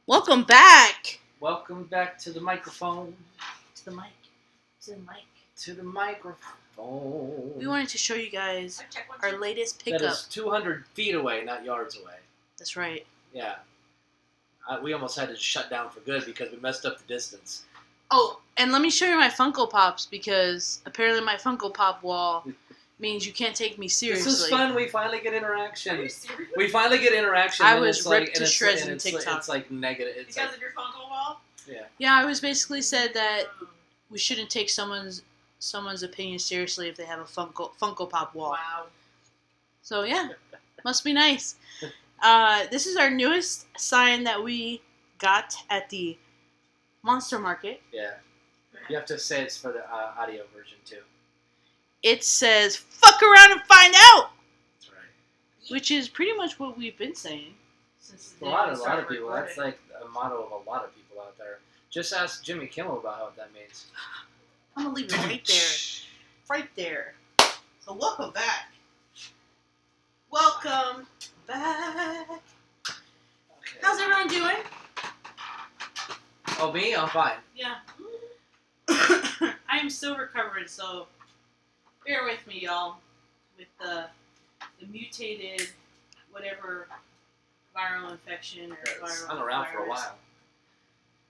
Welcome back Welcome back to the microphone. to the mic. To the mic. To the microphone. We wanted to show you guys our latest That pickup. is 200 feet away, not yards away. That's right. Yeah. We almost had to shut down for good because we messed up the distance. Oh, and let me show you my Funko Pops because apparently my Funko Pop wall means you can't take me seriously. This is fun. We finally get interaction. Are you serious? We finally get interaction. I and was it's ripped like, to and it's, shreds and in it's, TikTok. It's like negative. It's Because like, of your Funko wall? yeah. Yeah, I was basically said that we shouldn't take someone's opinion seriously if they have a Funko Pop wall. Wow. So yeah, must be nice. This is our newest sign that we got at the Monster Market. Yeah. You have to say it's for the audio version too. It says, fuck around and find out! That's right. Which is pretty much what we've been saying. Since A lot of people. That's like a motto of a lot of people out there. Just ask Jimmy Kimmel about what that means. I'm gonna leave it right there. Right there. So welcome back. Welcome back. Okay. How's everyone doing? Oh, me? I'm fine. Yeah. I'm still recovering, so bear with me, y'all. With the mutated whatever viral infection or viral I'm around for a virus. while.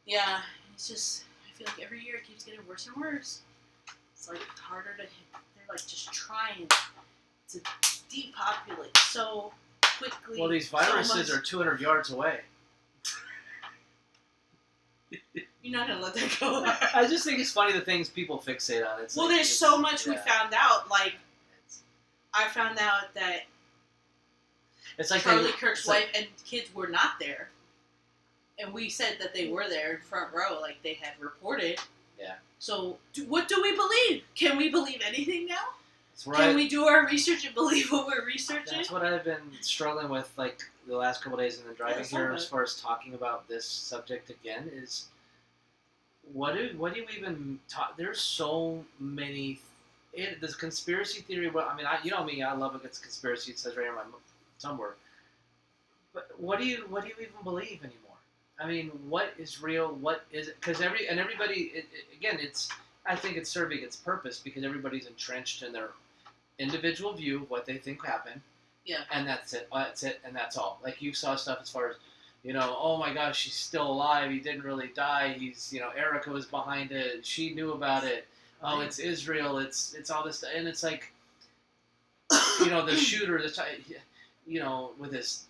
Yeah, it's just, I feel like every year it keeps getting worse and worse. It's like harder to hit. They're like just trying to depopulate so quickly. Well, these viruses are 200 yards away. You're not gonna let that go. I just think it's funny the things people fixate on. It's Well, like, there's it's- so much we yeah. found out. Like, It's, I found out that it's like Charlie they, Kirk's it's like- wife and kids were not there. And we said that they were there in front row, like they had reported. Yeah. So, what do we believe? Can we believe anything now? It's right. Can we do our research and believe what we're researching? That's what I've been struggling with, like the last couple of days in the driving Yeah, here, some as of it. far as talking about this subject again. Is what do you even talk? There's so many. This conspiracy theory. Well, I mean, you know me. I love a good conspiracy. It says right on my somewhere. But what do you even believe anymore? I mean, what is real? What is it? Because everybody again, it's. I think it's serving its purpose because everybody's entrenched in their individual view of what they think happened. Yeah. And that's it. That's it, and that's all. Like you saw stuff as far as, oh my gosh, she's still alive. He didn't really die. He's, Erica was behind it. She knew about it. Oh, it's Israel. It's all this, and it's like, the shooter, with this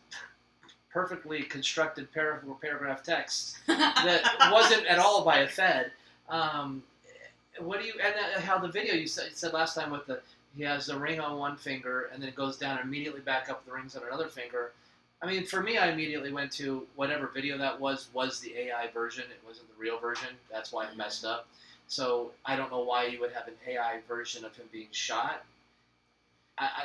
perfectly constructed paragraph text that wasn't at all by a Fed. How the video you said last time with he has the ring on one finger and then it goes down and immediately back up the rings on another finger. I mean, for me, I immediately went to whatever video that was the AI version. It wasn't the real version. That's why it messed up. So I don't know why you would have an AI version of him being shot.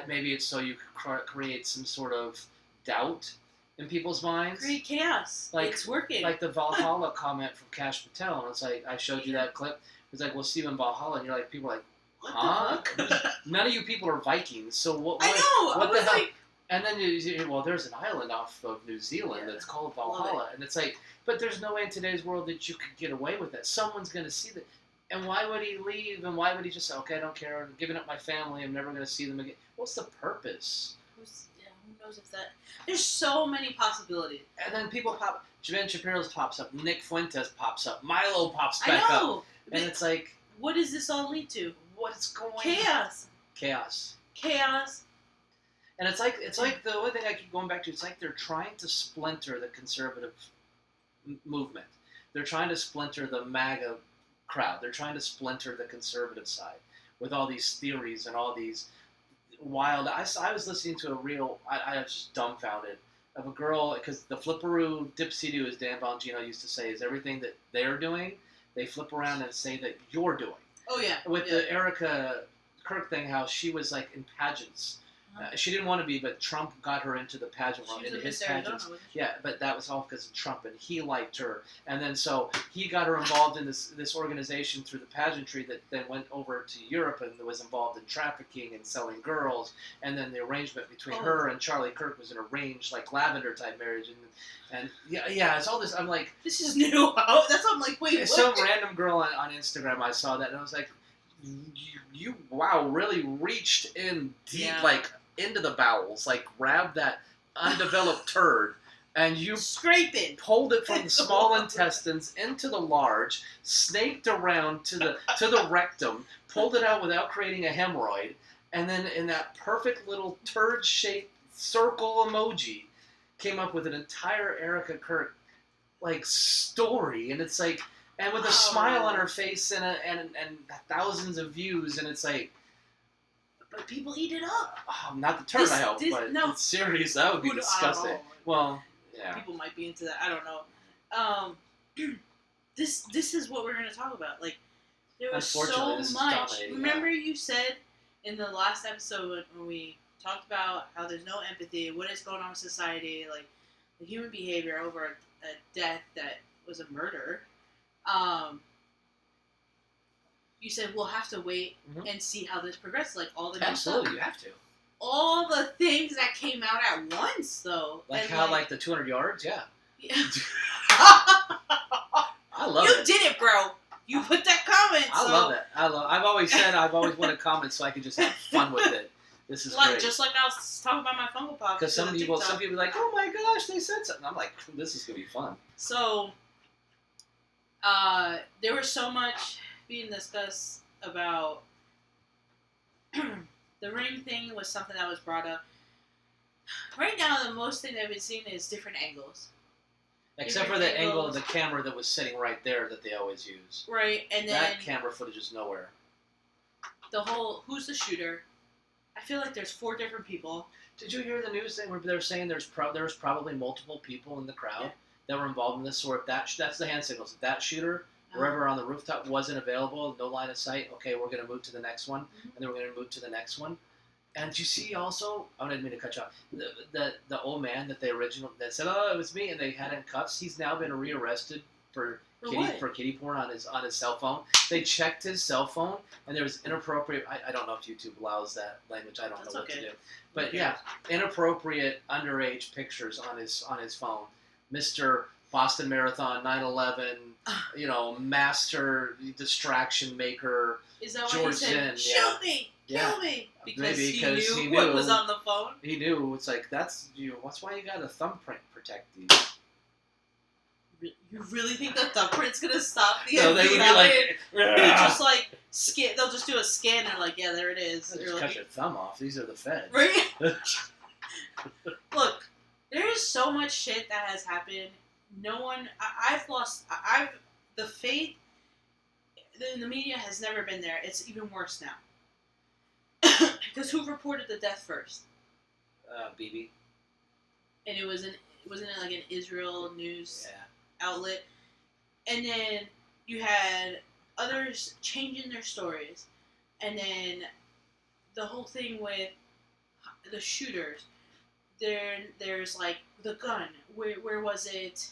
Maybe it's so you could create some sort of doubt in people's minds. Create chaos. It's working. Like the Valhalla comment from Cash Patel. And it's like, I showed you that clip. It's like, we'll see you in Valhalla. And you're like, people are like, huh? What the fuck? None of you people are Vikings. So what? I know. What I the was hell? like, And then there's an island off of New Zealand that's called Valhalla, and it's like, but there's no way in today's world that you could get away with that. Someone's going to see that, and why would he leave? And why would he just say, okay, I don't care, I'm giving up my family, I'm never going to see them again? What's the purpose? who knows if that? There's so many possibilities. And then people pop. Ben Shapiro's pops up, Nick Fuentes pops up, Milo pops I back know. up, and it's like, What does this all lead to? what's going? Chaos. Chaos. And it's like the only thing I keep going back to. It's like they're trying to splinter the conservative movement. They're trying to splinter the MAGA crowd. They're trying to splinter the conservative side with all these theories and all these wild. I was listening to a real. I was just dumbfounded of a girl because the flipperoo dipsy-doo, as Dan Bongino used to say, is everything that they're doing. They flip around and say that you're doing. Oh yeah. With the Erica Kirk thing, how she was like in pageants. She didn't want to be, but Trump got her into the pageant world, She was into a his Miss Arizona, pageants. wasn't she? Yeah, but that was all because of Trump, and he liked her, and then so he got her involved in this organization through the pageantry that then went over to Europe and was involved in trafficking and selling girls, and then the arrangement between her and Charlie Kirk was an arranged like lavender type marriage, and yeah, it's all this. I'm like, this is new. That's why I'm like, wait, what? Some random girl on Instagram, I saw that, and I was like, you wow, really reached in deep, like, into the bowels, like, grabbed that undeveloped turd, and you scraping, pulled it from the small intestines into the large, snaked around to the rectum, pulled it out without creating a hemorrhoid, and then in that perfect little turd-shaped circle emoji, came up with an entire Erica Kirk, like, story, and it's like, and with a smile on her face and thousands of views, and it's like, but people eat it up. Oh, not the turd, I hope, but it's serious. That would be disgusting. Well, yeah. People might be into that. I don't know. This is what we're going to talk about. Like, there was so much. Remember you said in the last episode when we talked about how there's no empathy, what is going on in society, like the human behavior over a death that was a murder. You said we'll have to wait and see how this progresses. Like all the absolutely, you have to. All the things that came out at once, though. Like and how, like the 200 yards, yeah. I love it. You did it, bro. You put that comment. I love it. I've always said I've always wanted comments so I can just have fun with it. This is like great. Just like I was talking about my Funko Pop. Because some people be like, "Oh my gosh, they said something." I'm like, "This is gonna be fun." So, there was so much being discussed about the ring thing was something that was brought up. Right now, the most thing that I've been seeing is different angles. Except for the angle of the camera that was sitting right there that they always use. Right, and then that camera footage is nowhere. The whole who's the shooter? I feel like there's 4 different people. Did you hear the news thing where they're saying there's probably multiple people in the crowd that were involved in this? Or if that's the hand signals. If that shooter, wherever on the rooftop, wasn't available, no line of sight, okay, we're going to move to the next one, and then we're going to move to the next one. And did you see also, I didn't mean to cut you off, the old man that said, oh, it was me, and they had in cuffs, he's now been rearrested for kitty porn on his cell phone. They checked his cell phone, and there was inappropriate, I don't know if YouTube allows that language, I don't know what to do. But inappropriate underage pictures on his phone. Mr. Boston Marathon, 9/11, master distraction maker. Is that George what he said? Zinn, Shoot me! Kill me! Because maybe he knew what was on the phone. He knew. It's like, that's why you got a thumbprint protect these. You really think the thumbprint's gonna stop the No, they would be like, they just like scan. They'll just do a scan and like, yeah, there it is. Just cut your thumb off. These are the feds. Right? Look, there is so much shit that has happened. No one. The faith in the media has never been there. It's even worse now. Because who reported the death first? BB. And wasn't it like an Israel news outlet? And then you had others changing their stories, and then the whole thing with the shooters. There's like the gun. Where was it?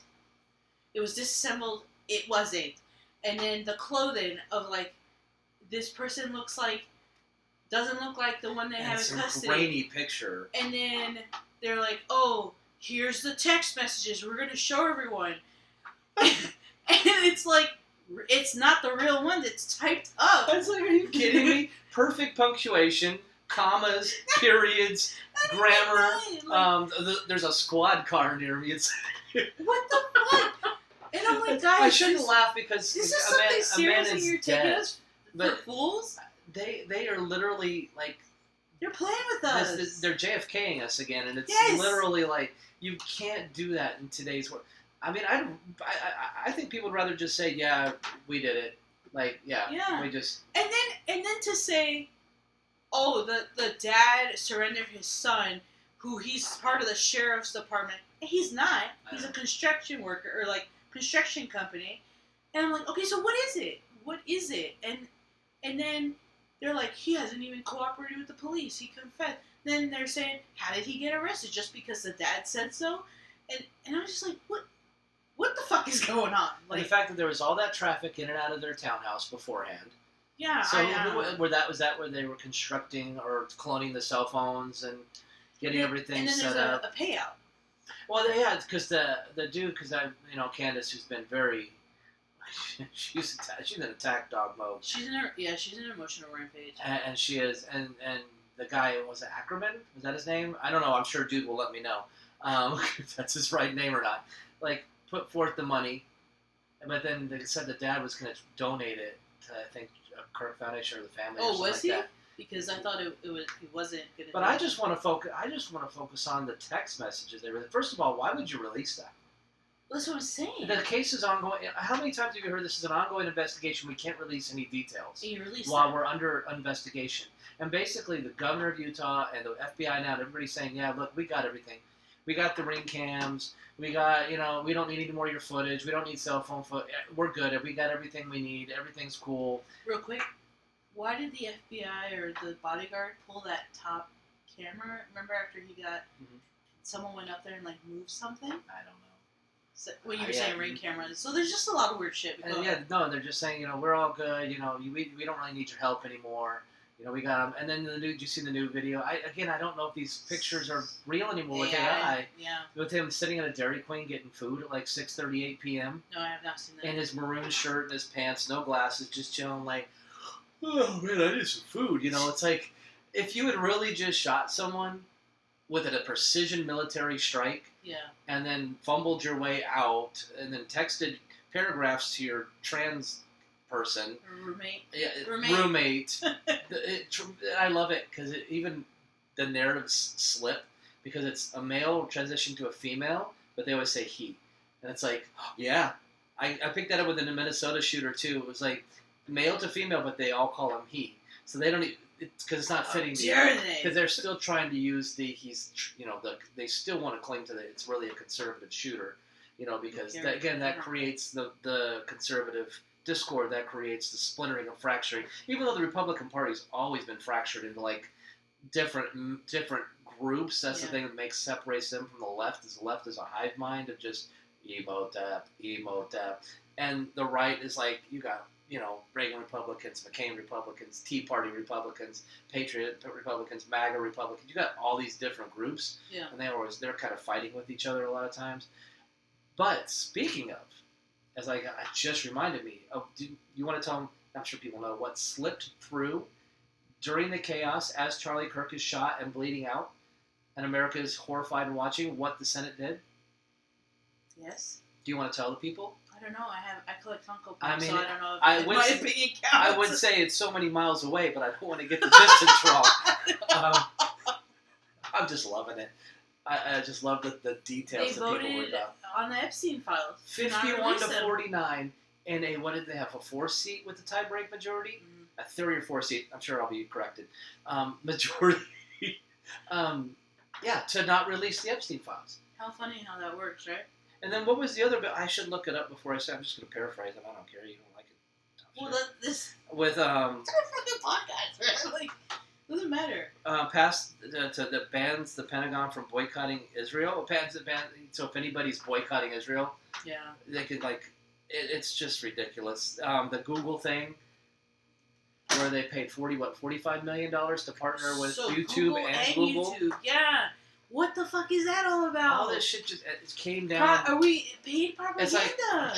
It was disassembled. It wasn't. And then the clothing of like this person doesn't look like the one they have in custody. Grainy picture. And then they're like, oh, here's the text messages. We're gonna show everyone. And it's like, it's not the real one that's typed up. It's like, are you kidding me? Perfect punctuation, commas, periods, grammar. There's a squad car near me. It's what the fuck? And I'm like, guys, I shouldn't laugh because this is something serious and you're taking us for fools? They are literally like, they're playing with us. They're JFKing us again, and it's literally like, you can't do that in today's world. I mean, I think people would rather just say, yeah, we did it. Like, we just... And then to say, oh, the dad surrendered his son, who he's part of the sheriff's department. And he's not. He's a construction worker, or like, construction company. And I'm like, okay, so what is it? What is it? And then they're like, he hasn't even cooperated with the police. He confessed. Then they're saying, how did he get arrested? Just because the dad said so? And I was just like, what the fuck is going on? And Like, the fact that there was all that traffic in and out of their townhouse beforehand. yeah, So was that where they were constructing or cloning the cell phones and getting everything set up? And then there's a payout. Well, yeah, because the dude, because Candace, who's been very, she's in attack dog mode. She's in an emotional rampage. And she is, and the guy, was it Ackerman? Was that his name? I don't know. I'm sure dude will let me know if that's his right name or not. Like, put forth the money, but then they said the dad was going to donate it to, I think, a Kirk Foundation or the family. Oh, or something was he? Like that. Because I thought it wasn't going to. But I just want to focus on the text messages. First of all, why would you release that? That's what I'm saying. The case is ongoing. How many times have you heard this is an ongoing investigation? We can't release any details while we're under investigation. And basically, the governor of Utah and the FBI now, everybody's saying, yeah, look, we got everything. We got the ring cams. We got, we don't need any more of your footage. We don't need cell phone footage. We're good. We got everything we need. Everything's cool. Real quick, why did the FBI or the bodyguard pull that top camera? Remember after he got, someone went up there and, like, moved something? I don't know. So, when you were saying ring cameras. So there's just a lot of weird shit. They're just saying, we're all good. We don't really need your help anymore. We got them. And then did you see the new video? I don't know if these pictures are real anymore with AI. Yeah. With him sitting at a Dairy Queen getting food at like 6:38 p.m. No, I have not seen that. In his maroon shirt and his pants, no glasses, just chilling like, oh man, I need some food. It's like, if you had really just shot someone with a precision military strike, and then fumbled your way out, and then texted paragraphs to your trans person, roommate. I love it because even the narratives slip because it's a male transition to a female, but they always say he, and it's like, yeah, I picked that up with the Minnesota shooter too. It was like male to female, but they all call him he, so they don't. Because it's not fitting. Because they're still trying to use they still want to claim to that it's really a conservative shooter, because that creates the conservative discord, that creates the splintering and fracturing. Even though the Republican Party's always been fractured into like different groups, that's the thing that separates them from the left. Is the left is a hive mind of just emo tap, and the right is like you got. Reagan Republicans, McCain Republicans, Tea Party Republicans, Patriot Republicans, MAGA Republicans. You got all these different groups, and they're kind of fighting with each other a lot of times. But speaking of, as I just reminded me of, do you want to tell them? I'm sure people know what slipped through during the chaos as Charlie Kirk is shot and bleeding out, and America is horrified and watching what the Senate did. Yes. Do you want to tell the people? I don't know. I collect Funko Pops, so I don't know if my opinion counts. I would say it's so many miles away, but I don't want to get the distance wrong. I'm just loving it. I just love the details that people were about. On the Epstein files. 51 to 49 in a, what did they have, a 4-seat with the tie-break majority? A 3 or 4-seat, I'm sure I'll be corrected, majority, to not release the Epstein files. How funny how that works, right? And then what was the other bit? I should look it up before I say. I'm just going to paraphrase it. I don't care. You don't like it. Well, this... With, it's our fucking podcast, man. Like, doesn't matter. Passed that bans the Pentagon from boycotting Israel. So if anybody's boycotting Israel, they could, like... It's just ridiculous. The Google thing, where they paid $45 million to partner with YouTube and Google. YouTube, yeah. What the fuck is that all about? All this shit just came down. Are we paid propaganda? It's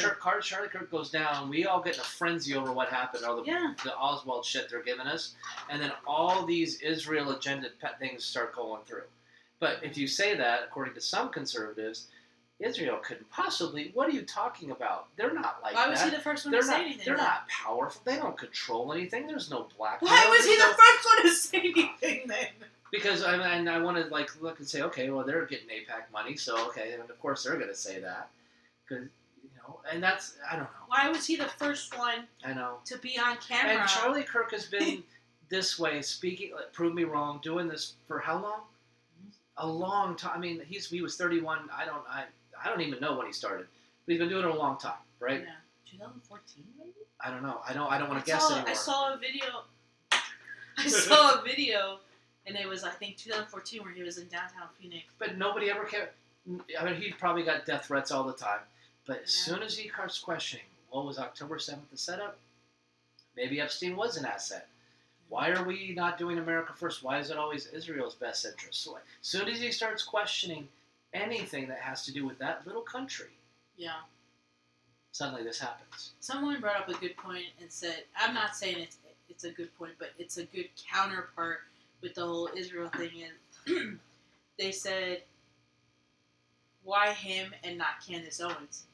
like Charlie Kirk goes down. We all get in a frenzy over what happened, all the Oswald shit they're giving us, and then all these Israel agenda things start going through. But if you say that, according to some conservatives, Israel couldn't possibly. What are you talking about? They're not like that. Why was he the first one to say anything? They're not powerful. They don't control anything. There's no blackmail. Why was he the first one to say anything then? Because I want to look and say, okay, well they're getting AIPAC money, so okay, and of course they're going to say that, because and that's I don't know. Why was he the first one? I know to be on camera. And Charlie Kirk has been this way, speaking. Prove me wrong. Doing this for how long? A long time. I mean, he was 31. I don't even know when he started, but he's been doing it a long time, right? Yeah, 2014 maybe. I don't know. I don't want to guess anymore. I saw a video. And it was, I think, 2014 where he was in downtown Phoenix. But nobody ever cared. I mean, he probably got death threats all the time. But as Yeah. soon as he starts questioning, what was October 7th the setup? Maybe Epstein was an asset. Why are we not doing America first? Why is it always Israel's best interest? So as soon as he starts questioning anything that has to do with that little country, Yeah. suddenly this happens. Someone brought up a good point and said, I'm not saying it's a good point, but it's a good counterpart with the whole Israel thing. And they said, why him and not Candace Owens?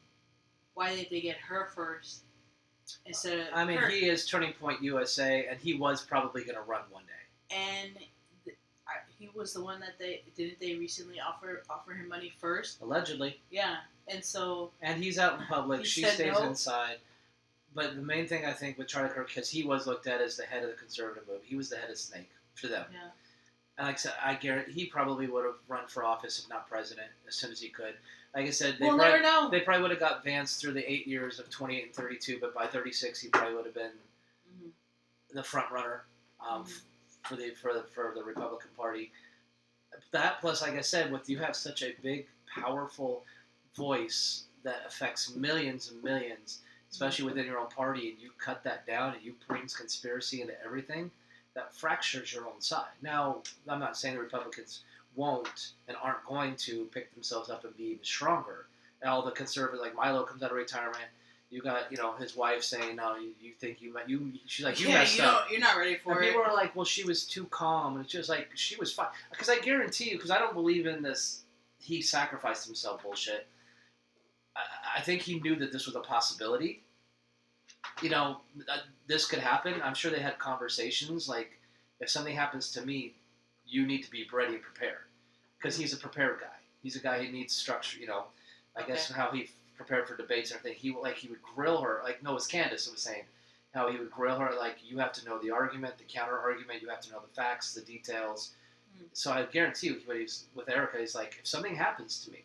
Why did they get her first instead of I mean, her? he is Turning Point USA, and he was probably going to run one day. And he was the one that they recently offer him money first? Allegedly. Yeah. And so... And he's out in public. He She said stays no. inside. But the main thing, I think, with Charlie Kirk, because he was looked at as the head of the conservative movement. He was the head of Snake for them. Yeah. And like I said, I guarantee he probably would have run for office, if not president, as soon as he could. Like I said, We'll never know. they probably would have got Vance through the 8 years of 28 and 32, but by 36, he probably would have been the front runner for the Republican Party. That plus, like I said, with you have such a big, powerful voice that affects millions and millions, especially within your own party, and you cut that down and you bring conspiracy into everything, that fractures your own side. Now, I'm not saying the Republicans won't and aren't going to pick themselves up and be even stronger. And all the conservatives, like Milo comes out of retirement, you got, his wife saying, no, you think she's like, you messed up. You're not ready for And it. people are like, well, she was too calm. And it's just like, she was fine. Because I guarantee you, because I don't believe in this, he sacrificed himself bullshit. I think he knew that this was a possibility. This could happen. I'm sure they had conversations like, if something happens to me, you need to be ready and prepared. Because he's a prepared guy. He's a guy who needs structure, I guess how he prepared for debates and everything. He would grill her, like, no, it was Candace who was saying how he would grill her, like, you have to know the argument, the counter argument, you have to know the facts, the details. So I guarantee you, when he's with Erica, he's like, if something happens to me,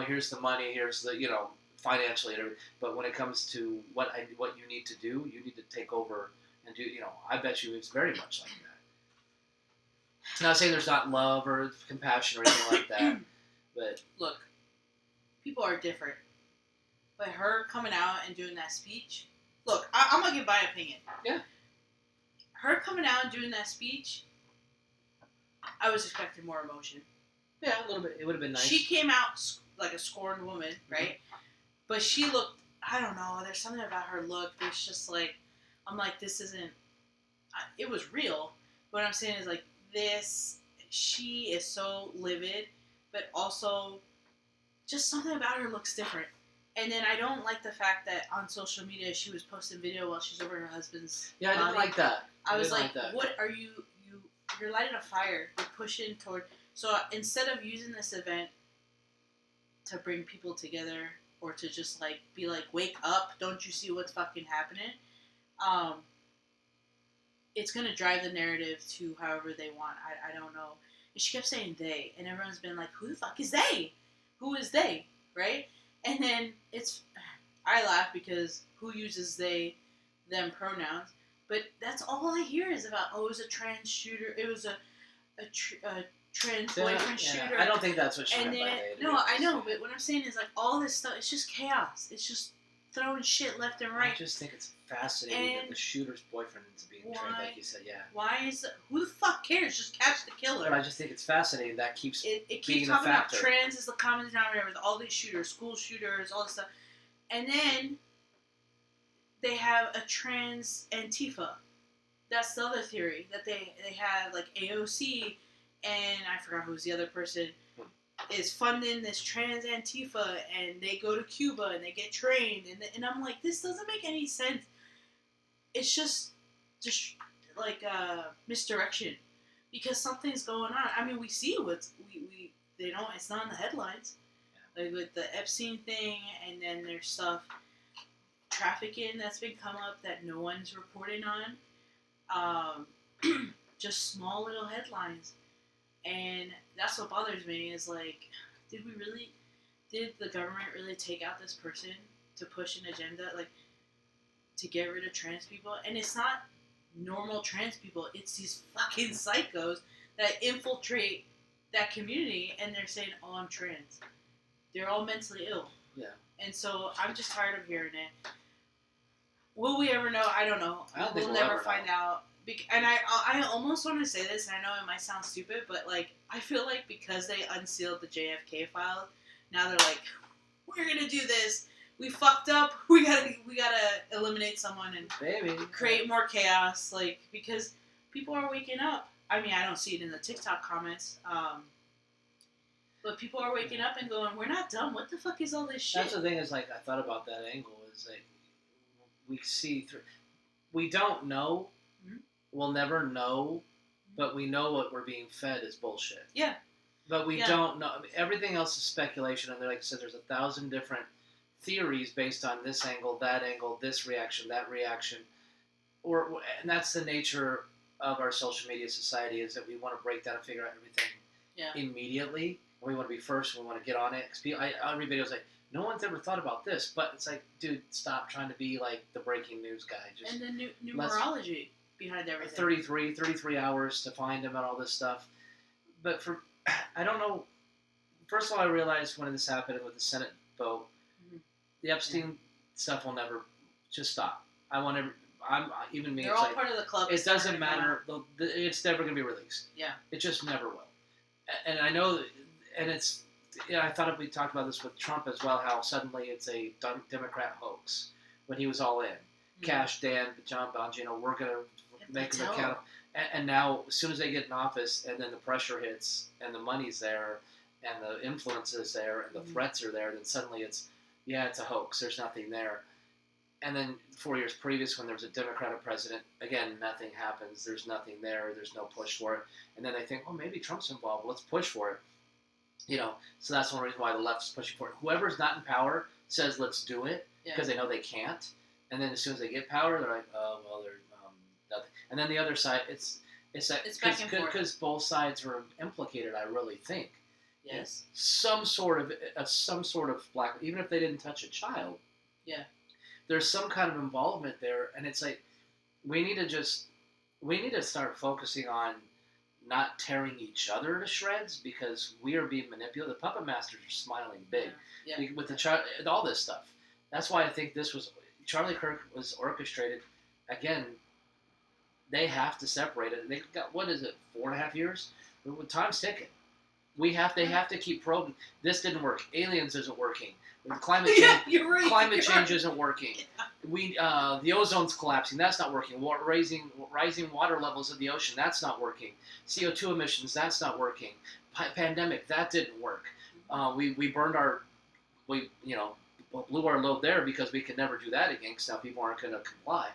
here's the money, here's the, financially, but when it comes to what you need to do, you need to take over and do, I bet you it's very much like that. I'm not saying there's not love or compassion or anything like that, but... Look, people are different. But her coming out and doing that speech... Look, I'm going to give my opinion. Yeah. Her coming out and doing that speech, I was expecting more emotion. Yeah, a little bit. It would have been nice. She came out like a scorned woman, right? But she looked... I don't know. There's something about her look that's just like... I'm like, this isn't... It was real. What I'm saying is, like, she is so livid, but also just something about her looks different. And then I don't like the fact that on social media she was posting video while she's over her husband's I didn't like that. I was like, what are you're lighting a fire. You're pushing toward... So instead of using this event to bring people together or to just, like, be like, wake up, don't you see what's fucking happening? It's going to drive the narrative to however they want. I don't know. And she kept saying they, and everyone's been like, who the fuck is they? Who is they? Right? And then I laugh because who uses they, them pronouns? But that's all I hear is about, it was a trans shooter. It was a trans boyfriend shooter. I don't think that's what she meant by they. No, I know, but what I'm saying is, like, all this stuff, it's just chaos. It's just throwing shit left and right. I just think it's fascinating that the shooter's boyfriend is being trans, like you said, yeah. Why is who the fuck cares? Just catch the killer. But I just think it's fascinating that keeps it keeps being talking a factor. about trans is the common denominator with all these shooters, school shooters, all this stuff, and then they have a trans Antifa. That's the other theory that they have, like, AOC, and I forgot who's the other person is funding this trans Antifa, and they go to Cuba and they get trained, and I'm like, this doesn't make any sense. It's just like misdirection because something's going on. I mean, we see they don't. It's not in the headlines, like with the Epstein thing, and then there's stuff trafficking that's been come up that no one's reporting on. Just small little headlines. And that's what bothers me is, like, did the government really take out this person to push an agenda, like, to get rid of trans people? And it's not normal trans people, it's these fucking psychos that infiltrate that community, and they're saying, "Oh, I'm trans." They're all mentally ill. Yeah. And so I'm just tired of hearing it. Will we ever know? I don't know. I don't think We'll we'll never ever find know. out. And I almost want to say this, and I know it might sound stupid, but like I feel like because they unsealed the JFK file, now they're like, we're gonna do this. We fucked up. We gotta eliminate someone and create more chaos. Like, because people are waking up. I mean, I don't see it in the TikTok comments. But people are waking up and going, we're not dumb. What the fuck is all this shit? That's the thing is, like, I thought about that angle. Is like, we see through. We don't know. Mm-hmm. We'll never know. But we know what we're being fed is bullshit. Yeah. But we don't know. I mean, everything else is speculation. And like I said, there's 1,000 different theories based on this angle, this reaction, that reaction. And that's the nature of our social media society, is that we want to break down and figure out everything immediately. We want to be first. We want to get on it. I read videos like, no one's ever thought about this. But it's like, dude, stop trying to be like the breaking news guy. Just and the numerology behind everything. 33 hours to find them and all this stuff. But I don't know. First of all, I realized when this happened with the Senate vote, the Epstein stuff will never just stop. Even me. They're all part of the club. It doesn't matter. It's never going to be released. Yeah. It just never will. And I know, and it's. Yeah, I thought we talked about this with Trump as well. How suddenly it's a Democrat hoax when he was all in. Cash, Dan, John Bongino, we're going to make them accountable. And now, as soon as they get in office, and then the pressure hits, and the money's there, and the influence is there, and the threats are there, then suddenly it's a hoax. There's nothing there. And then 4 years previous, when there was a Democratic president, again, nothing happens. There's nothing there. There's no push for it. And then they think, oh, maybe Trump's involved. Let's push for it. So that's one reason why the left is pushing for it. Whoever's not in power says, let's do it, because they know they can't. And then as soon as they get power, they're like, oh, well, they're nothing. And then the other side, it's back and forth. Because both sides are implicated, I really think. Yes. Some sort of black, even if they didn't touch a child. Yeah. There's some kind of involvement there, and it's like we need to start focusing on not tearing each other to shreds, because we are being manipulated. The puppet masters are smiling big with all this stuff. That's why I think Charlie Kirk was orchestrated. Again, they have to separate it. They've got, 4.5 years? Time's ticking. They have to keep probing. This didn't work. Aliens isn't working. Climate change. You're right. Climate change isn't working. The ozone's collapsing. That's not working. Rising water levels of the ocean. That's not working. CO2 emissions. That's not working. Pandemic. That didn't work. We burned blew our load there because we could never do that again, because now people aren't going to comply.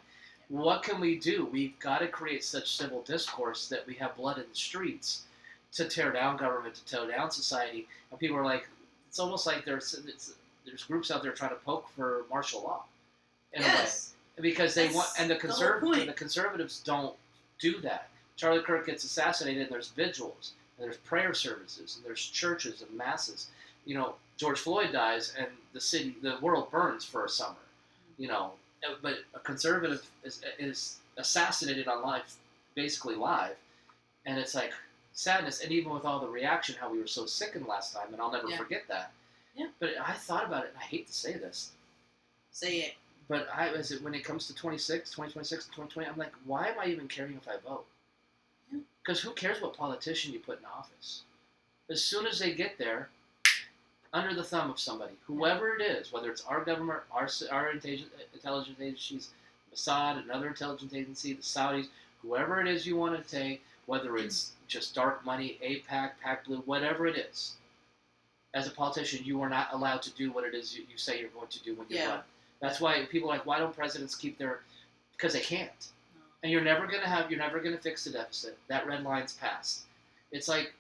What can we do? We've got to create such civil discourse that we have blood in the streets to tear down government, to tear down society. And people are like, it's almost like there's groups out there trying to poke for martial law in a way, because they want, and the conservatives don't do that. Charlie Kirk gets assassinated, and there's vigils, and there's prayer services, and there's churches and masses. George Floyd dies, and the world burns for a summer. But a conservative is assassinated on live, basically live, and it's like sadness. And even with all the reaction, how we were so sickened last time, and I'll never forget that. Yeah. But I thought about it, and I hate to say this. Say it. But when it comes to 2026 and 2020, I'm like, why am I even caring if I vote? Because who cares what politician you put in office? As soon as they get there, under the thumb of somebody, whoever it is, whether it's our government, our intelligence agencies, Mossad, another intelligence agency, the Saudis, whoever it is you want to take, whether it's just dark money, APAC, PAC Blue, whatever it is, as a politician, you are not allowed to do what it is you say you're going to do when you run. That's why people are like, why don't presidents keep because they can't. No. And you're never going to fix the deficit. That red line's passed. It's like,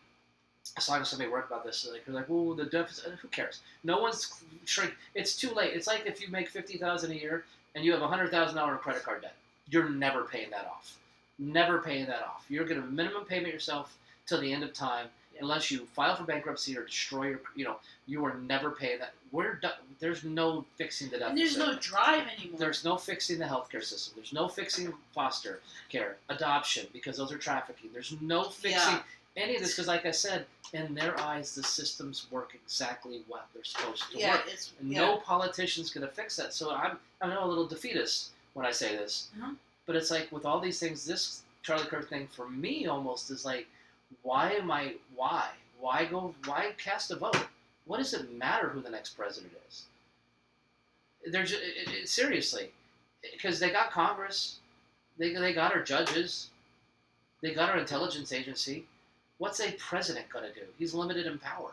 I saw somebody work about this. They're like, well, the deficit, who cares? No one's shrink. It's too late. It's like if you make $50,000 a year and you have $100,000 credit card debt. You're never paying that off. Never paying that off. You're going to minimum payment yourself till the end of time, unless you file for bankruptcy or destroy you are never paying that. There's no fixing the deficit. And there's no drive anymore. There's no fixing the healthcare system. There's no fixing foster care, adoption, because those are trafficking. There's no fixing any of this, because like I said, in their eyes, the systems work exactly what they're supposed to Yeah, work. it's And no politician's going to fix that. So I'm a little defeatist when I say this. Uh-huh. But it's like, with all these things, this Charlie Kirk thing, for me, almost is like, why cast a vote? What does it matter who the next president is? Seriously, because they got Congress, they got our judges, they got our intelligence agency. What's a president going to do? He's limited in power.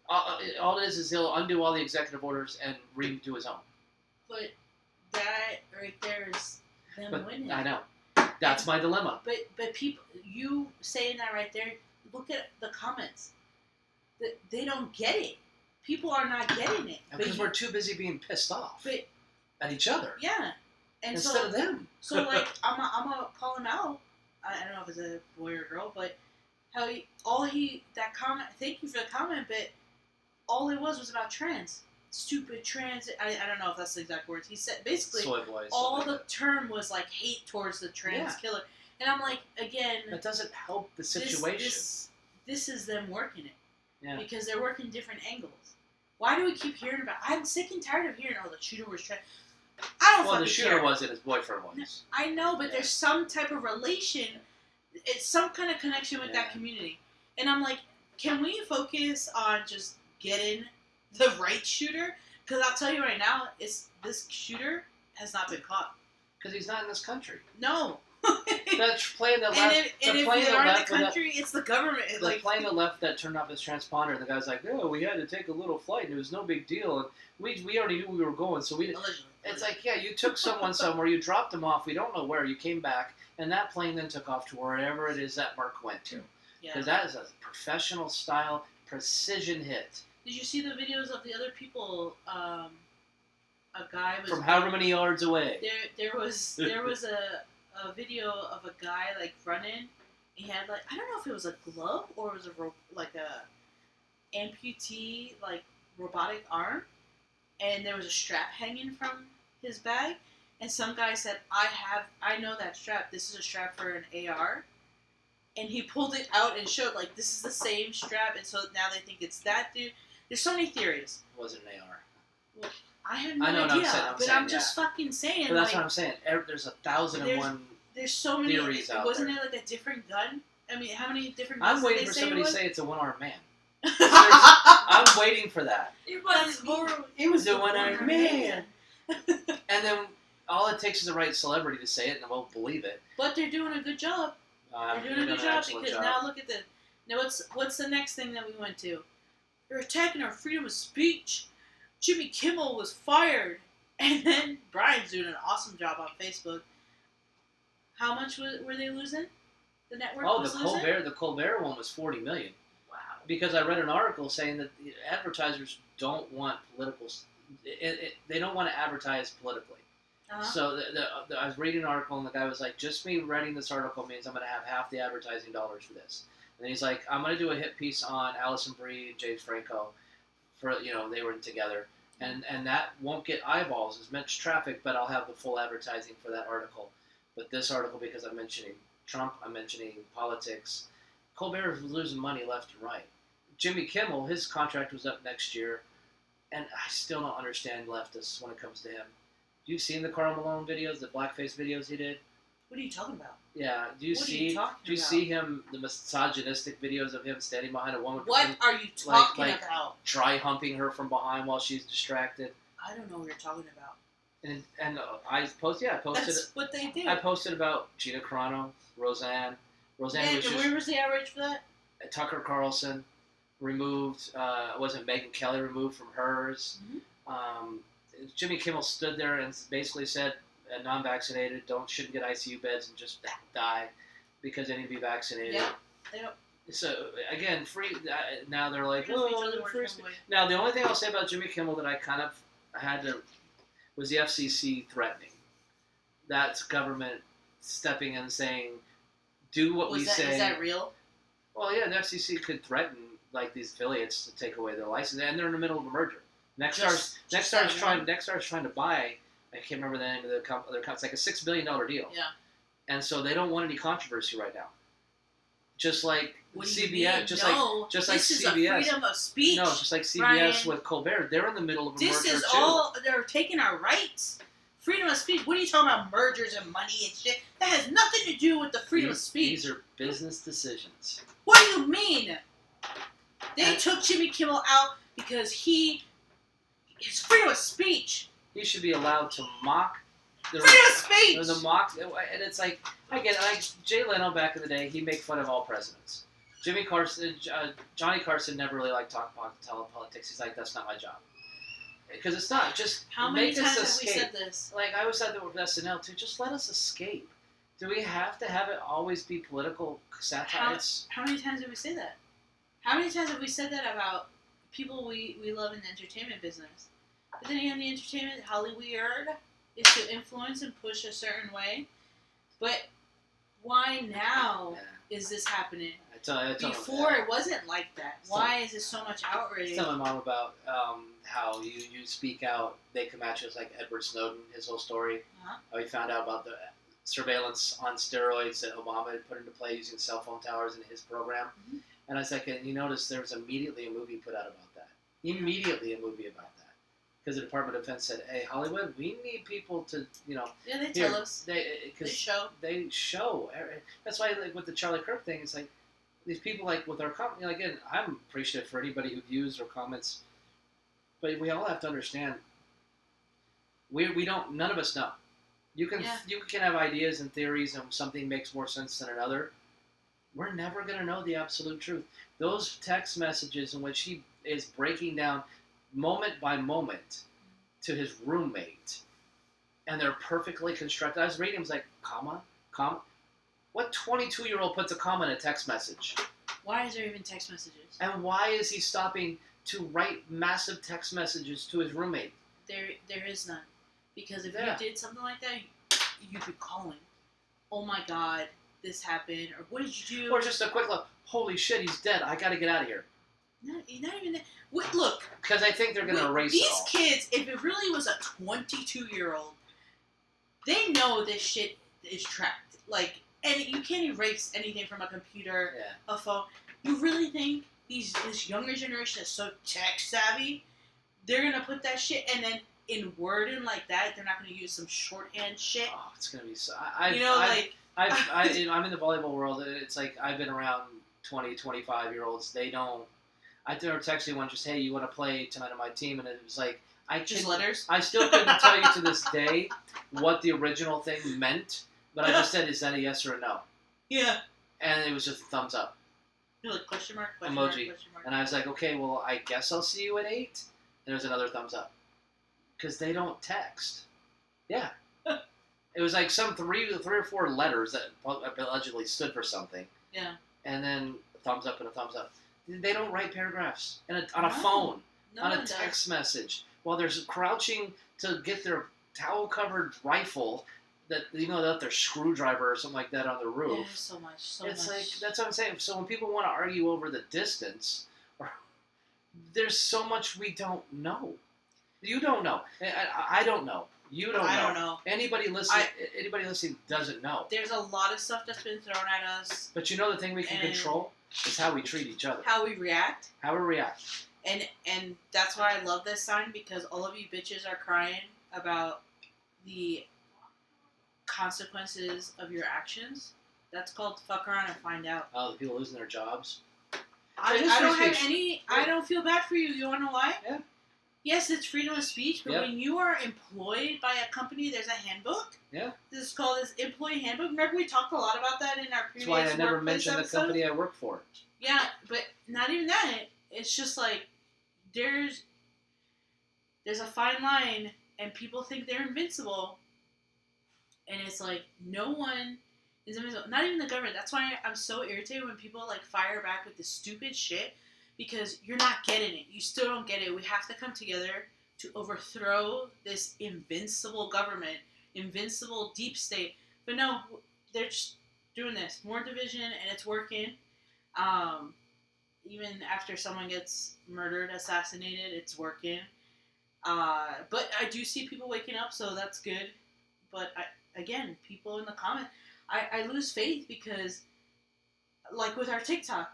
All it is he'll undo all the executive orders and redo his own. But that right there is them winning. I know. That's my dilemma. But people, you saying that right there, look at the comments. They don't get it. People are not getting it. Because we're too busy being pissed off at each other. Yeah. And instead of them. So like, I'm gonna call him out. I don't know if it's a boy or girl, but that comment. Thank you for the comment, but all it was about trans. Stupid trans. I don't know if that's the exact words. He said basically Soy boys, all the term was like hate towards the trans killer, and I'm like, again, that doesn't help the situation. This is them working it. Yeah. Because they're working different angles. Why do we keep hearing about? I'm sick and tired of hearing, oh, the shooter was trans. I don't Well, fucking the shooter care. wasn't, his boyfriend was. I know, but there's some type of relation. It's some kind of connection with that community. And I'm like, can we focus on just getting the right shooter? Because I'll tell you right now, this shooter has not been caught. Because he's not in this country. No. That's playing the left. And if they are in the country, it's the government. The plane that left that turned off his transponder, and the guy's like, "Oh, we had to take a little flight, and it was no big deal, and we already knew we were going, so we." It's like, yeah, you took someone somewhere, you dropped them off, we don't know where, you came back, and that plane then took off to wherever it is that Mark went to, because that is a professional style precision hit. Did you see the videos of the other people? A guy was from however many yards away. There was a video of a guy like running. He had like, I don't know if it was a glove or it was a amputee like robotic arm, and there was a strap hanging from his bag. And some guy said, I know that strap. This is a strap for an AR. And he pulled it out and showed like this is the same strap, and so now they think it's that dude. There's so many theories. Was it an AR? Well, I have no idea, I'm just fucking saying. But that's what I'm saying. There's 1,001. There's so many theories out Wasn't there. it like a different gun? I mean, how many different guns I'm waiting did for they somebody to say say it's a one-armed man. I'm waiting for that. It was horrible. It was a one-armed man. And then all it takes is the right celebrity to say it, and we'll believe it. But they're doing a good job. They're doing a good job because now look at the. Now what's the next thing that we went to? They're attacking our freedom of speech. Jimmy Kimmel was fired, and then Brian's doing an awesome job on Facebook. How much were they losing? The network was losing? The Colbert one was $40 million. Wow. Because I read an article saying that the advertisers don't want political. They don't want to advertise politically. Uh-huh. So I was reading an article, and the guy was like, "Just me writing this article means I'm going to have half the advertising dollars for this." And he's like, "I'm going to do a hit piece on Alison Brie and James Franco, for they were together, and that won't get eyeballs as much traffic, but I'll have the full advertising for that article. But this article, because I'm mentioning Trump, I'm mentioning politics. Colbert was losing money left and right. Jimmy Kimmel, his contract was up next year, and I still don't understand leftists when it comes to him. You've seen the Karl Malone videos, the blackface videos he did? What are you talking about? Yeah. Do you see him, the misogynistic videos of him standing behind a woman? What are you talking about? Dry humping her from behind while she's distracted. I don't know what you're talking about. And I posted. That's what they do. I posted about Gina Carano, Roseanne. Roseanne was where was the outrage for that? Tucker Carlson removed. Wasn't Megyn Kelly removed from hers? Mm-hmm. Jimmy Kimmel stood there and basically said, "Non-vaccinated shouldn't get ICU beds and just die because they need to be vaccinated." Yeah, they don't. So again, free. Now they're like, free. Now the only thing I'll say about Jimmy Kimmel that I had to was the FCC threatening. That's government stepping in and saying, "Do what we say." Is that real? Well, yeah, the FCC could threaten like these affiliates to take away their license, and they're in the middle of a merger. Nexstar's trying to buy. I can't remember the name of their company. It's like a $6 billion deal. Yeah. And so they don't want any controversy right now. Just like What do you CBS, mean? just No, just like this is CBS. a freedom of speech. No, just like CBS Brian. with Colbert, they're in the middle of a This merger is too. all, they're taking our rights. Freedom of speech. What are you talking about? Mergers and money and shit. That has nothing to do with the freedom of speech. These are business decisions. What do you mean? They took Jimmy Kimmel out because it's freedom of speech. He should be allowed to mock Freedom of speech. the mock, and it's like I get like Jay Leno back in the day. He'd make fun of all presidents. Johnny Carson never really liked talking politics. He's like, that's not my job, because it's not. Just how many make times us have we escape. said this? Like I always said that with SNL too. Just let us escape. Do we have to have it always be political satire? How many times have we said that? How many times have we said that about people we love in the entertainment business? But then again, the entertainment Hollywood is to influence and push a certain way. But why now is this happening? Before it wasn't like that. Why is there so much outrage? Tell my mom about how you speak out, they come at you. It's like Edward Snowden, his whole story. How he found out about the surveillance on steroids that Obama had put into play using cell phone towers in his program. Mm-hmm. And I was like, and you notice there was immediately a movie put out about that. Immediately a movie about that. Because the Department of Defense said, hey, Hollywood, we need people to, Yeah, they tell us. They show. They show. That's why, like, with the Charlie Kirk thing, it's like, these people, like, with our comment, again, I'm appreciative for anybody who views or comments, but we all have to understand, we don't, none of us know. You can have ideas and theories and something makes more sense than another. We're never going to know the absolute truth. Those text messages in which he is breaking down moment by moment to his roommate, and they're perfectly constructed. I was reading, I was like, comma. What 22-year-old puts a comma in a text message? Why is there even text messages? And why is he stopping to write massive text messages to his roommate? There is none. Because if you did something like that, you'd be calling, oh my God, this happened, or what did you do? Or just a quick look, holy shit, he's dead, I gotta get out of here. Not even that. Look. Because I think they're going to erase it all. These kids, if it really was a 22-year-old, they know this shit is tracked. Like, and you can't erase anything from a computer, a phone. You really think this younger generation is so tech savvy? They're going to put that shit, and then in wording like that, they're not going to use some shorthand shit? Oh, it's going to be so... I'm in the volleyball world. It's like, I've been around 20, 25-year-olds. They don't... I texted one just, hey, you want to play tonight on my team? And it was like, letters? I still couldn't tell you to this day what the original thing meant, but I just said, is that a yes or a no? Yeah. And it was just a thumbs up. You're like, question mark, emoji. Mark, question mark. And I was like, okay, well, I guess I'll see you at 8. And it was another thumbs up. Because they don't text. Yeah. It was like some three or four letters that allegedly stood for something. Yeah. And then a thumbs up and a thumbs up. They don't write paragraphs on a phone, on a text message, while they're crouching to get their towel-covered rifle that that their screwdriver or something like that on the roof. Yeah, so much. It's like, that's what I'm saying. So when people want to argue over the distance, there's so much we don't know. You don't know. I don't know. You don't know. I don't know. Anybody listening doesn't know. There's a lot of stuff that's been thrown at us. But you know the thing we can control? It's how we treat each other. How we react. And that's why I love this sign, because all of you bitches are crying about the consequences of your actions. That's called fuck around and find out. Oh, the people losing their jobs? I don't feel bad for you. You want to know why? Yeah. Yes, it's freedom of speech, but when you are employed by a company, there's a handbook. Yeah. This is called this employee handbook. Remember we talked a lot about that in our previous That's why I never mentioned episodes? the company I work for. Yeah, but not even that. It's just like there's a fine line, and people think they're invincible, and it's like no one is invincible. Not even the government. That's why I'm so irritated when people like fire back with this stupid shit, because you're not getting it. You still don't get it. We have to come together to overthrow this invincible government, invincible deep state. But no, they're just doing this. More division, and it's working. Even after someone gets murdered, assassinated, it's working. But I do see people waking up, so that's good. But people in the comments, I lose faith because, like with our TikTok,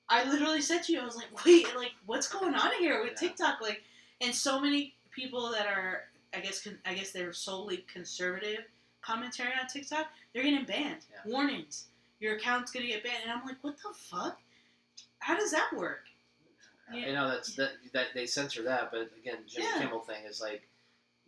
I literally said to you, I was like, wait, like, what's going on here with Yeah. TikTok? Like, and so many people that are, I guess they're solely conservative commentary on TikTok, they're getting banned. Yeah. Warnings. Your account's gonna get banned. And I'm like, what the fuck? How does that work? I know that they censor that, but again, Jimmy Kimmel thing is like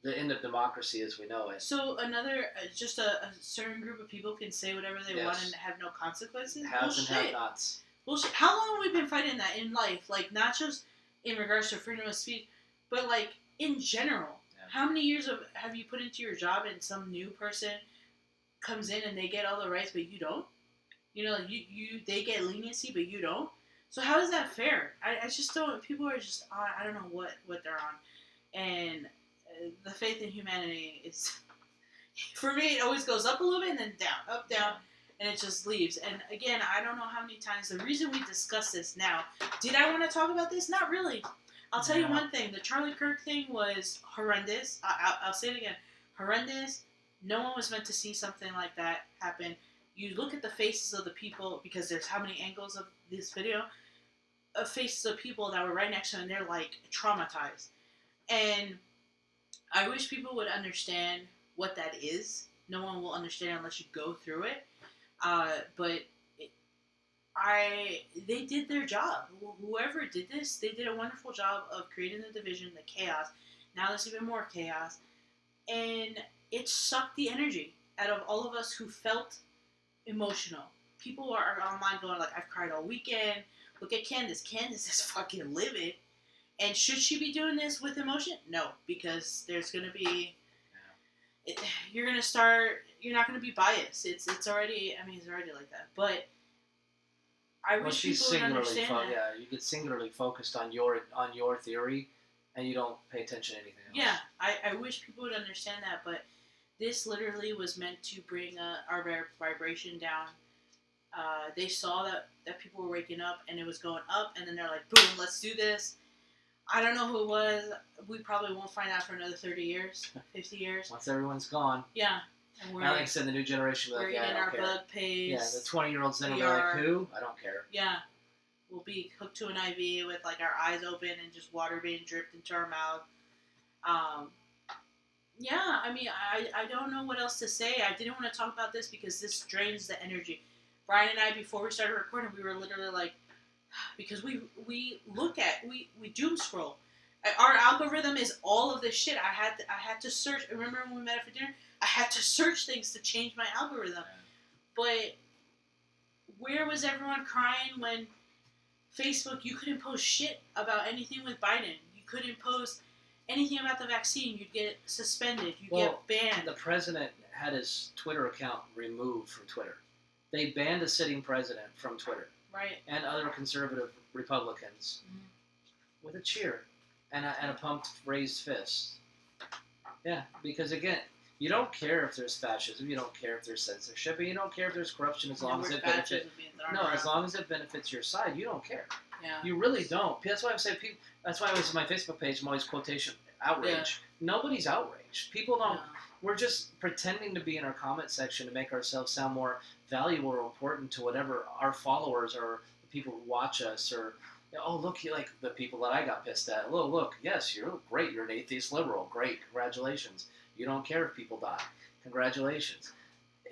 the end of democracy as we know it. So another, just a certain group of people can say whatever they want and have no consequences? Haves and have-nots. Bullshit. How long have we been fighting that in life? Like, not just in regards to freedom of speech, but like in general. Yeah. How many years have you put into your job and some new person comes in and they get all the rights, but you don't? You know, they get leniency, but you don't. So how is that fair? I just don't. People are just on. I don't know what they're on, and the faith in humanity is, for me, it always goes up a little bit and then down, up, down, and it just leaves. And again, I don't know how many times, the reason we discuss this now, did I want to talk about this? Not really. I'll tell you one thing. The Charlie Kirk thing was horrendous. I'll say it again. Horrendous. No one was meant to see something like that happen. You look at the faces of the people, because there's how many angles of this video, of faces of people that were right next to him, and they're like traumatized. And I wish people would understand what that is. No one will understand unless you go through it. But they did their job. Whoever did this, they did a wonderful job of creating the division, the chaos. Now there's even more chaos. And it sucked the energy out of all of us who felt emotional. People are online going like, I've cried all weekend. Look at Candace. Candace is fucking livid. And should she be doing this with emotion? No, because there's going to be... you're going to start... You're not going to be biased. It's already... I mean, it's already like that. But I wish people would understand that. Yeah, you get singularly focused on your theory, and you don't pay attention to anything else. Yeah, I wish people would understand that, but this literally was meant to bring our vibration down. They saw that people were waking up, and it was going up, and then they're like, boom, let's do this. I don't know who it was. We probably won't find out for another 30 years, 50 years. Once everyone's gone. Yeah. And like I said, the new generation will be like, we're eating our bug paste. Yeah, the 20-year-olds then will be like, who? I don't care. Yeah. We'll be hooked to an IV with like our eyes open and just water being dripped into our mouth. Yeah, I mean, I don't know what else to say. I didn't want to talk about this because this drains the energy. Brian and I, before we started recording, we were literally like, because we doom scroll. Our algorithm is all of this shit. I had to search. Remember when we met up for dinner? I had to search things to change my algorithm. But where was everyone crying when Facebook, you couldn't post shit about anything with Biden. You couldn't post anything about the vaccine. You'd get suspended. You'd get banned. The president had his Twitter account removed from Twitter. They banned a sitting president from Twitter. Right. And other conservative Republicans with a cheer and a pumped, raised fist. Yeah, because again, you don't care if there's fascism, you don't care if there's censorship, and you don't care if there's corruption as long as it benefits. As long as it benefits your side, you don't care. Yeah. You really don't. That's why I say people. That's why I was in my Facebook page. I'm always quotation outrage. Yeah. Nobody's outraged. People don't. No. We're just pretending to be in our comment section to make ourselves sound more valuable or important to whatever our followers or the people who watch us or. Oh, look, you like the people that I got pissed at. Oh, look, yes, you're great. You're an atheist liberal. Great, congratulations. You don't care if people die. Congratulations.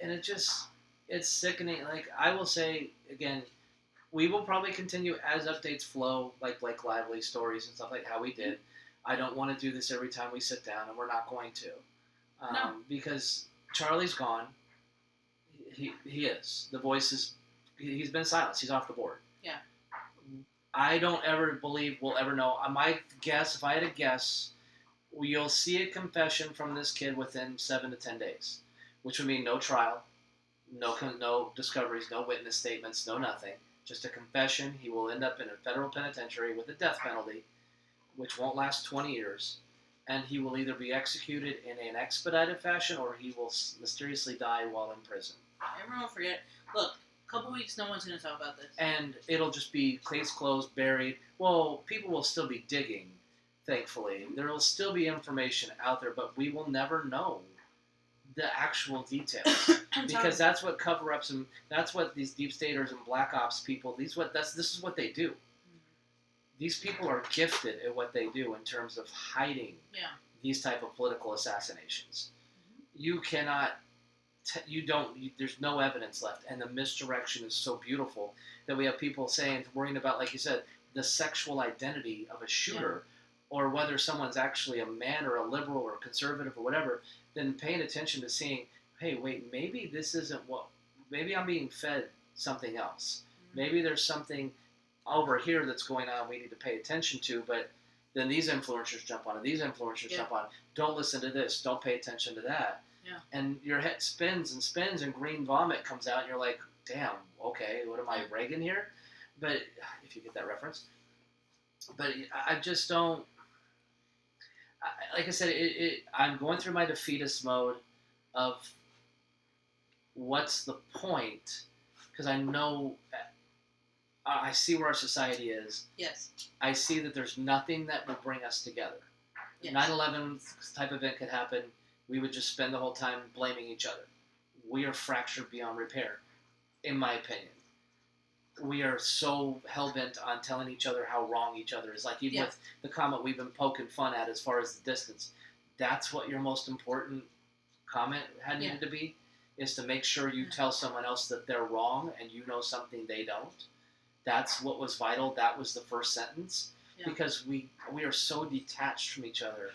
And it's sickening. Like, I will say, again, we will probably continue as updates flow, like Blake Lively stories and stuff like how we did. I don't want to do this every time we sit down, and we're not going to. No. Because Charlie's gone. He is. The voice is... He's been silenced. He's off the board. Yeah. I don't ever believe we'll ever know. My guess, if I had to guess... You'll see a confession from this kid within 7 to 10 days, which would mean no trial, no discoveries, no witness statements, no nothing. Just a confession. He will end up in a federal penitentiary with a death penalty, which won't last 20 years, and he will either be executed in an expedited fashion or he will mysteriously die while in prison. Everyone will forget. Look, a couple weeks, no one's going to talk about this. And it'll just be case closed, buried. Well, people will still be digging. Thankfully, there will still be information out there, but we will never know the actual details, because that's what cover-ups and that's what these deep staters and black ops people. This is what they do. These people are gifted at what they do in terms of hiding these type of political assassinations. You cannot. There's no evidence left, and the misdirection is so beautiful that we have people worrying about, like you said, the sexual identity of a shooter, or whether someone's actually a man or a liberal or conservative or whatever, then paying attention to seeing, hey, wait, maybe this isn't maybe I'm being fed something else. Maybe there's something over here that's going on we need to pay attention to, but then these influencers jump on it, these influencers jump on it. Don't listen to this, don't pay attention to that. Yeah. And your head spins and spins, and green vomit comes out, and you're like, damn, okay, what am I, Reagan here? But if you get that reference. But I just don't, like I said, I'm going through my defeatist mode of what's the point, because I know, I see where our society is. Yes. I see that there's nothing that will bring us together. Yes. 9/11 type event could happen. We would just spend the whole time blaming each other. We are fractured beyond repair, in my opinion. We are so hell-bent on telling each other how wrong each other is. Like even with the comment we've been poking fun at as far as the distance. That's what your most important comment had needed to be, is to make sure you tell someone else that they're wrong and you know something they don't. That's what was vital. That was the first sentence. Yeah. Because we are so detached from each other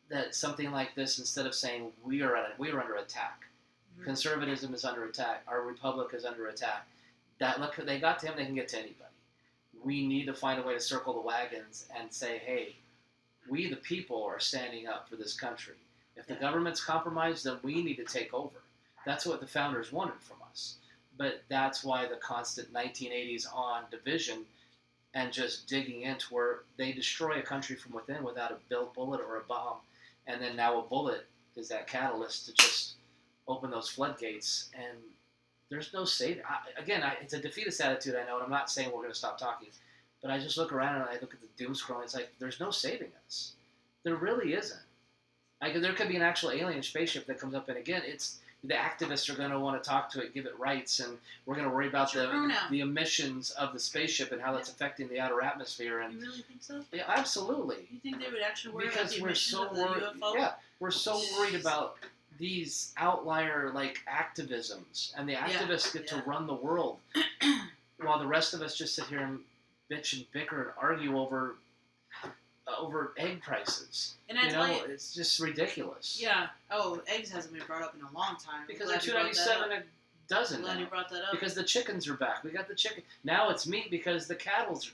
that something like this, instead of saying we are under attack, conservatism is under attack, our republic is under attack. They got to him, they can get to anybody. We need to find a way to circle the wagons and say, hey, we the people are standing up for this country. If the government's compromised, then we need to take over. That's what the founders wanted from us. But that's why the constant 1980s on division and just digging into where they destroy a country from within without a bullet or a bomb. And then now a bullet is that catalyst to just open those floodgates. And there's no saving. It's a defeatist attitude, I know, and I'm not saying we're going to stop talking. But I just look around and I look at the doom scrolling. It's like, there's no saving us. There really isn't. There could be an actual alien spaceship that comes up, and again, the activists are going to want to talk to it, give it rights, and we're going to worry about the emissions of the spaceship and how that's affecting the outer atmosphere. And you really think so? Yeah, absolutely. You think they would actually worry about the emissions of the UFO? Yeah, we're so worried about these outlier activisms, and the activists get to run the world, while the rest of us just sit here and bitch and bicker and argue over egg prices. And it's just ridiculous. Yeah. Oh, eggs hasn't been brought up in a long time. Because they're $2.97 a dozen. Glad you brought that up. Because the chickens are back. We got the chicken. Now it's meat because the cattle's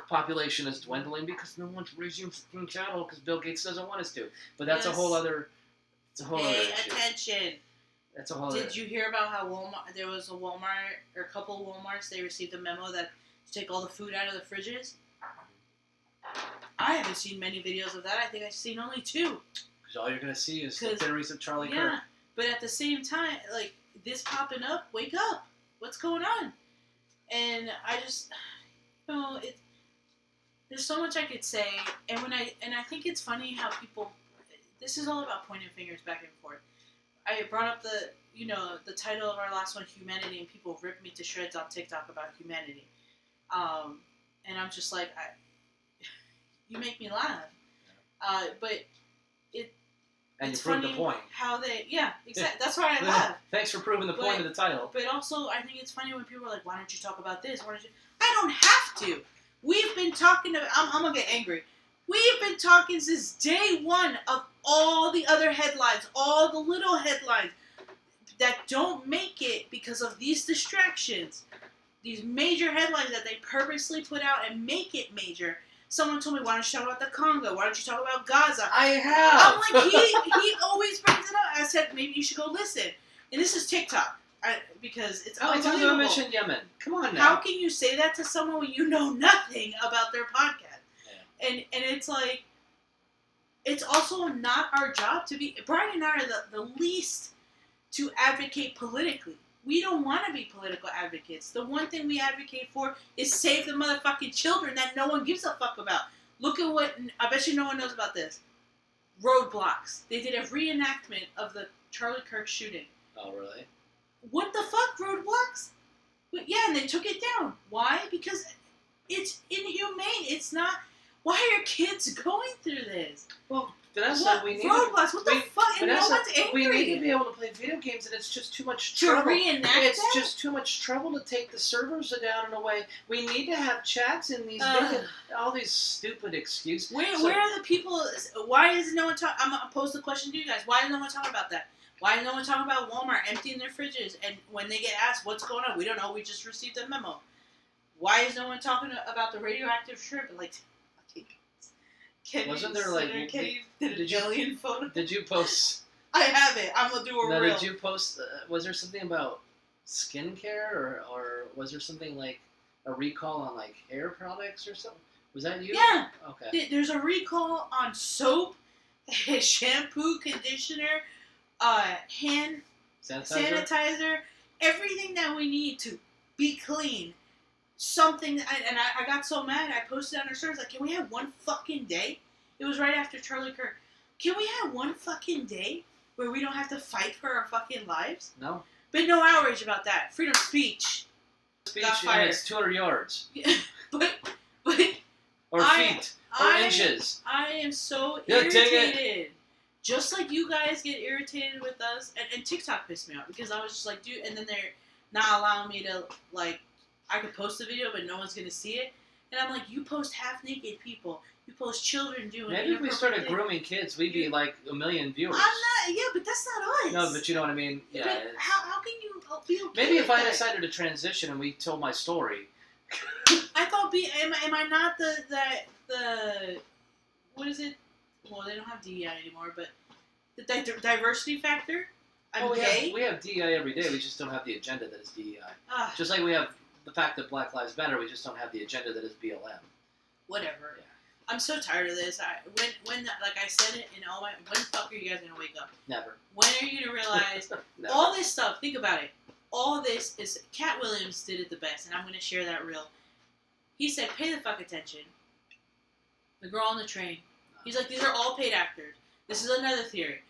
population is dwindling because no one's raising cattle because Bill Gates doesn't want us to. But that's a whole other. It's a whole other issue. Attention. That's a whole other. Did you hear about how there was a Walmart or a couple of Walmarts? They received a memo that to take all the food out of the fridges. I haven't seen many videos of that. I think I've seen only 2. Because all you're going to see is the theories of Charlie Kirk. Yeah, but at the same time, this popping up, wake up. What's going on? And I just, there's so much I could say. And I think it's funny how people, this is all about pointing fingers back and forth. I brought up the title of our last one, Humanity, and people ripped me to shreds on TikTok about humanity. And I'm just like, you make me laugh. But it's you proved the point. How they, exactly. That's why I laugh. Thanks for proving the point of the title. But also, I think it's funny when people are like, why don't you talk about this? I don't have to. We've been talking about, I'm going to get angry. We've been talking since day one of all the other headlines, all the little headlines that don't make it because of these distractions. These major headlines that they purposely put out and make it major. Someone told me, why don't you talk about the Congo? Why don't you talk about Gaza? I have. I'm like, he always brings it up. I said, maybe you should go listen. And this is TikTok. Because it's unbelievable. I mentioned Yemen. Come on now. How can you say that to someone when you know nothing about their podcast? Yeah. And it's like, it's also not our job to be, Brian and I are the least to advocate politically. We don't want to be political advocates. The one thing we advocate for is save the motherfucking children that no one gives a fuck about. Look at what, I bet you no one knows about this. roadblocks. They did a reenactment of the Charlie Kirk shooting. Oh, really? What the fuck, roadblocks? But yeah, and they took it down. Why? Because it's inhumane. It's not. Why are kids going through this? Well, Vanessa, what? we need roadblocks. What the fuck? And Vanessa, no one's angry. we need to be able to play video games, and it's just too much to trouble. reenact It's that? just too much trouble to take the servers down in a way. We need to have chats in these all these stupid excuses. Where are the people? Why is no one talking? I'm gonna pose the question to you guys. Why is no one talking about that? Why is no one talking about Walmart emptying their fridges? And when they get asked what's going on, we don't know. We just received a memo. Why is no one talking about the radioactive shrimp? Like, Wasn't there like? Did a billion photos? Did you post? I have it. I'm gonna do a reel. Did you post? Was there something about skincare, or was there something like a recall on like hair products or something? Was that you? Yeah. Okay. There's a recall on soap, shampoo, conditioner, hand sanitizer, everything that we need to be clean. Something, and I got so mad, I posted on our stories, like, can we have one fucking day? It was right after Charlie Kirk. Can we have one fucking day where we don't have to fight for our fucking lives? No. But no outrage about that. Freedom of speech. Got fired. And it's 200 yards. but or feet. Or inches. I am so Yeah, irritated. Just like you guys get irritated with us. And TikTok pissed me off because I was just like, dude, and then they're not allowing me to, like, I could post a video, but no one's going to see it. And I'm like, you post half-naked people. You post children doing Maybe if we started grooming kids, we'd be like 1 million viewers. I'm not, yeah, but that's not us. No, but you know what I mean? Yeah. But how can you be okay Maybe if with I that? decided to transition and we told my story. I thought, am I not the, what is it? Well, they don't have DEI anymore, but the diversity factor? I'm gay? We have DEI every day, we just don't have the agenda that is DEI. Ugh. Just like we have the fact that Black Lives Matter, we just don't have the agenda that is BLM. Whatever. Yeah. I'm so tired of this. When like I said it in all my, when the fuck are you guys gonna wake up? Never. When are you gonna realize Never. all this stuff? Think about it. All this is Cat Williams did it the best, and I'm gonna share that reel. He said, "Pay the fuck attention." The girl on the train. He's like, these are all paid actors. This is another theory.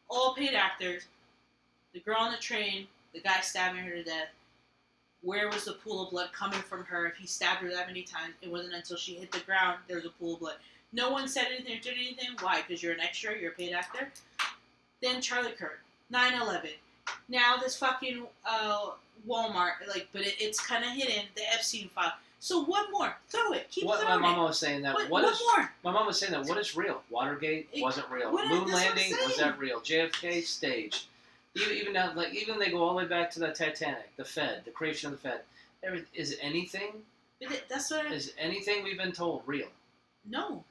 All paid actors. The girl on the train. The guy stabbing her to death. Where was the pool of blood coming from her? If he stabbed her that many times, it wasn't until she hit the ground there was a pool of blood. No one said anything or did anything. Why? Because you're an extra. You're a paid actor. Then Charlie Kirk, 9/11. Now this fucking Walmart, like, but it's kind of hidden. The Epstein file. So one more, throw it. Keep throwing My mama it. was saying that. What more? My mom was saying that. What is real? Watergate wasn't real. Moon landing was that real? JFK staged. Even now, like even they go all the way back to the Titanic, the Fed, the creation of the Fed. Is anything? That's what. Is anything we've been told real? No.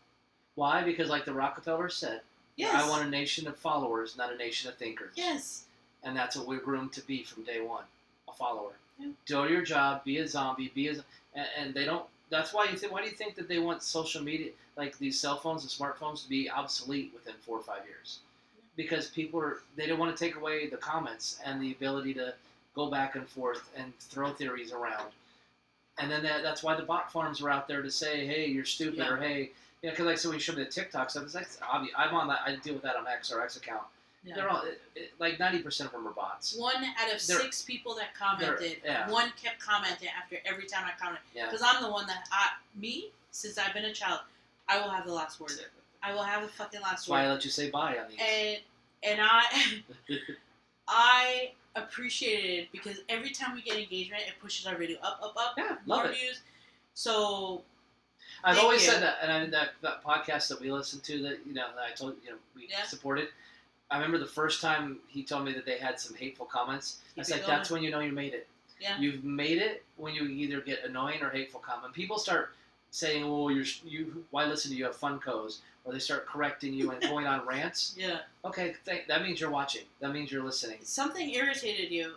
Why? Because like the Rockefeller said, Yes. I want a nation of followers, not a nation of thinkers. Yes. And that's what we're groomed to be from day one, a follower. Yeah. Do your job, be a zombie, and they don't. That's why you think. Why do you think that they want social media, like these cell phones and smartphones, to be obsolete within 4 or 5 years? Because they don't want to take away the comments and the ability to go back and forth and throw theories around. And then that's why the bot farms are out there to say, hey, you're stupid, or hey, because like so when you show me the TikTok stuff, it's like obvious. I'm on that. I deal with that on X account. Yeah. They're all like 90% of them are bots. 1 out of 6 people that commented, one kept commenting after every time I commented. Because I'm the one that since I've been a child, I will have the last word. I will have the fucking last word. That's why I let you say bye on these. And I appreciate it because every time we get engagement, it pushes our video up. Yeah, more views. So I've always said that, and that podcast that we listened to, that that I told we supported. I remember the first time he told me that they had some hateful comments. I was like, that's when you know you made it. Yeah. You've made it when you either get annoying or hateful comment. People start saying, "Oh, why listen to you? Have Funkos," or they start correcting you and going on rants. Yeah. Okay, that means you're watching. That means you're listening. Something irritated you.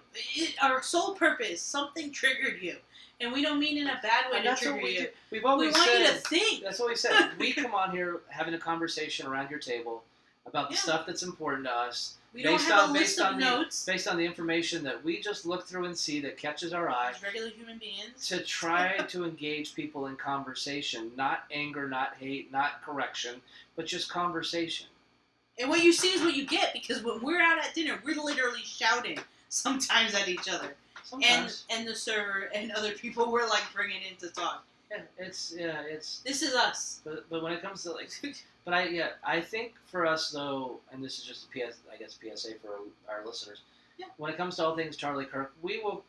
Our sole purpose. Something triggered you, and we don't mean in a bad way to trigger you. We've always we want said, you to think. That's what we said. We come on here having a conversation around your table about the stuff that's important to us. We don't have a list of notes. Based on the information that we just look through and see that catches our eye. As regular human beings. To try to engage people in conversation. Not anger, not hate, not correction, but just conversation. And what you see is what you get, because when we're out at dinner, we're literally shouting sometimes at each other. Sometimes. And the server and other people we're like bringing in to talk. Yeah, it's This is us. But when it comes to like, but I think for us though, and this is just a PSA for our listeners. Yeah. When it comes to all things Charlie Kirk, we will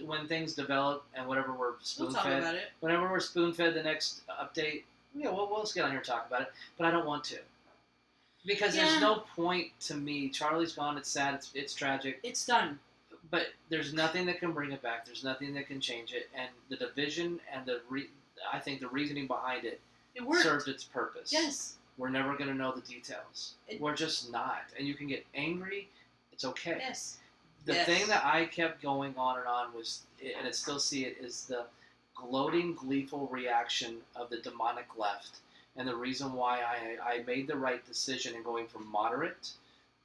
when things develop and whatever we're spoon We'll talk fed. about it. Whenever we're spoon fed the next update, yeah, we'll just get on here and talk about it. But I don't want to. Because there's no point to me. Charlie's gone. It's sad. It's tragic. It's done. But there's nothing that can bring it back. There's nothing that can change it. And the division and I think the reasoning behind it worked. Served its purpose. Yes. We're never going to know the details. We're just not. And you can get angry. It's okay. Yes. The thing that I kept going on and on was, and I still see it, is the gloating, gleeful reaction of the demonic left. And the reason why I made the right decision in going from moderate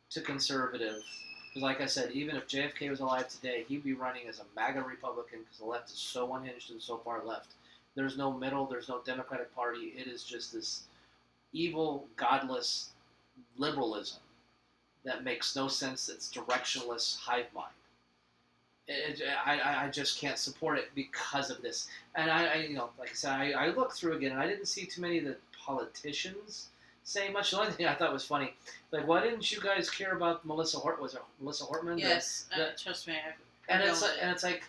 to conservative. Because like I said, even if JFK was alive today, he'd be running as a MAGA Republican because the left is so unhinged and so far left. There's no middle. There's no Democratic Party. It is just this evil, godless liberalism that makes no sense. It's directionless hive mind. I just can't support it because of this. And I like I said, I looked through again, and I didn't see too many of the politicians saying much. The only thing I thought was funny, like, why didn't you guys care about Melissa Hort? Was it Melissa Hortman? Yes, trust me. And it's like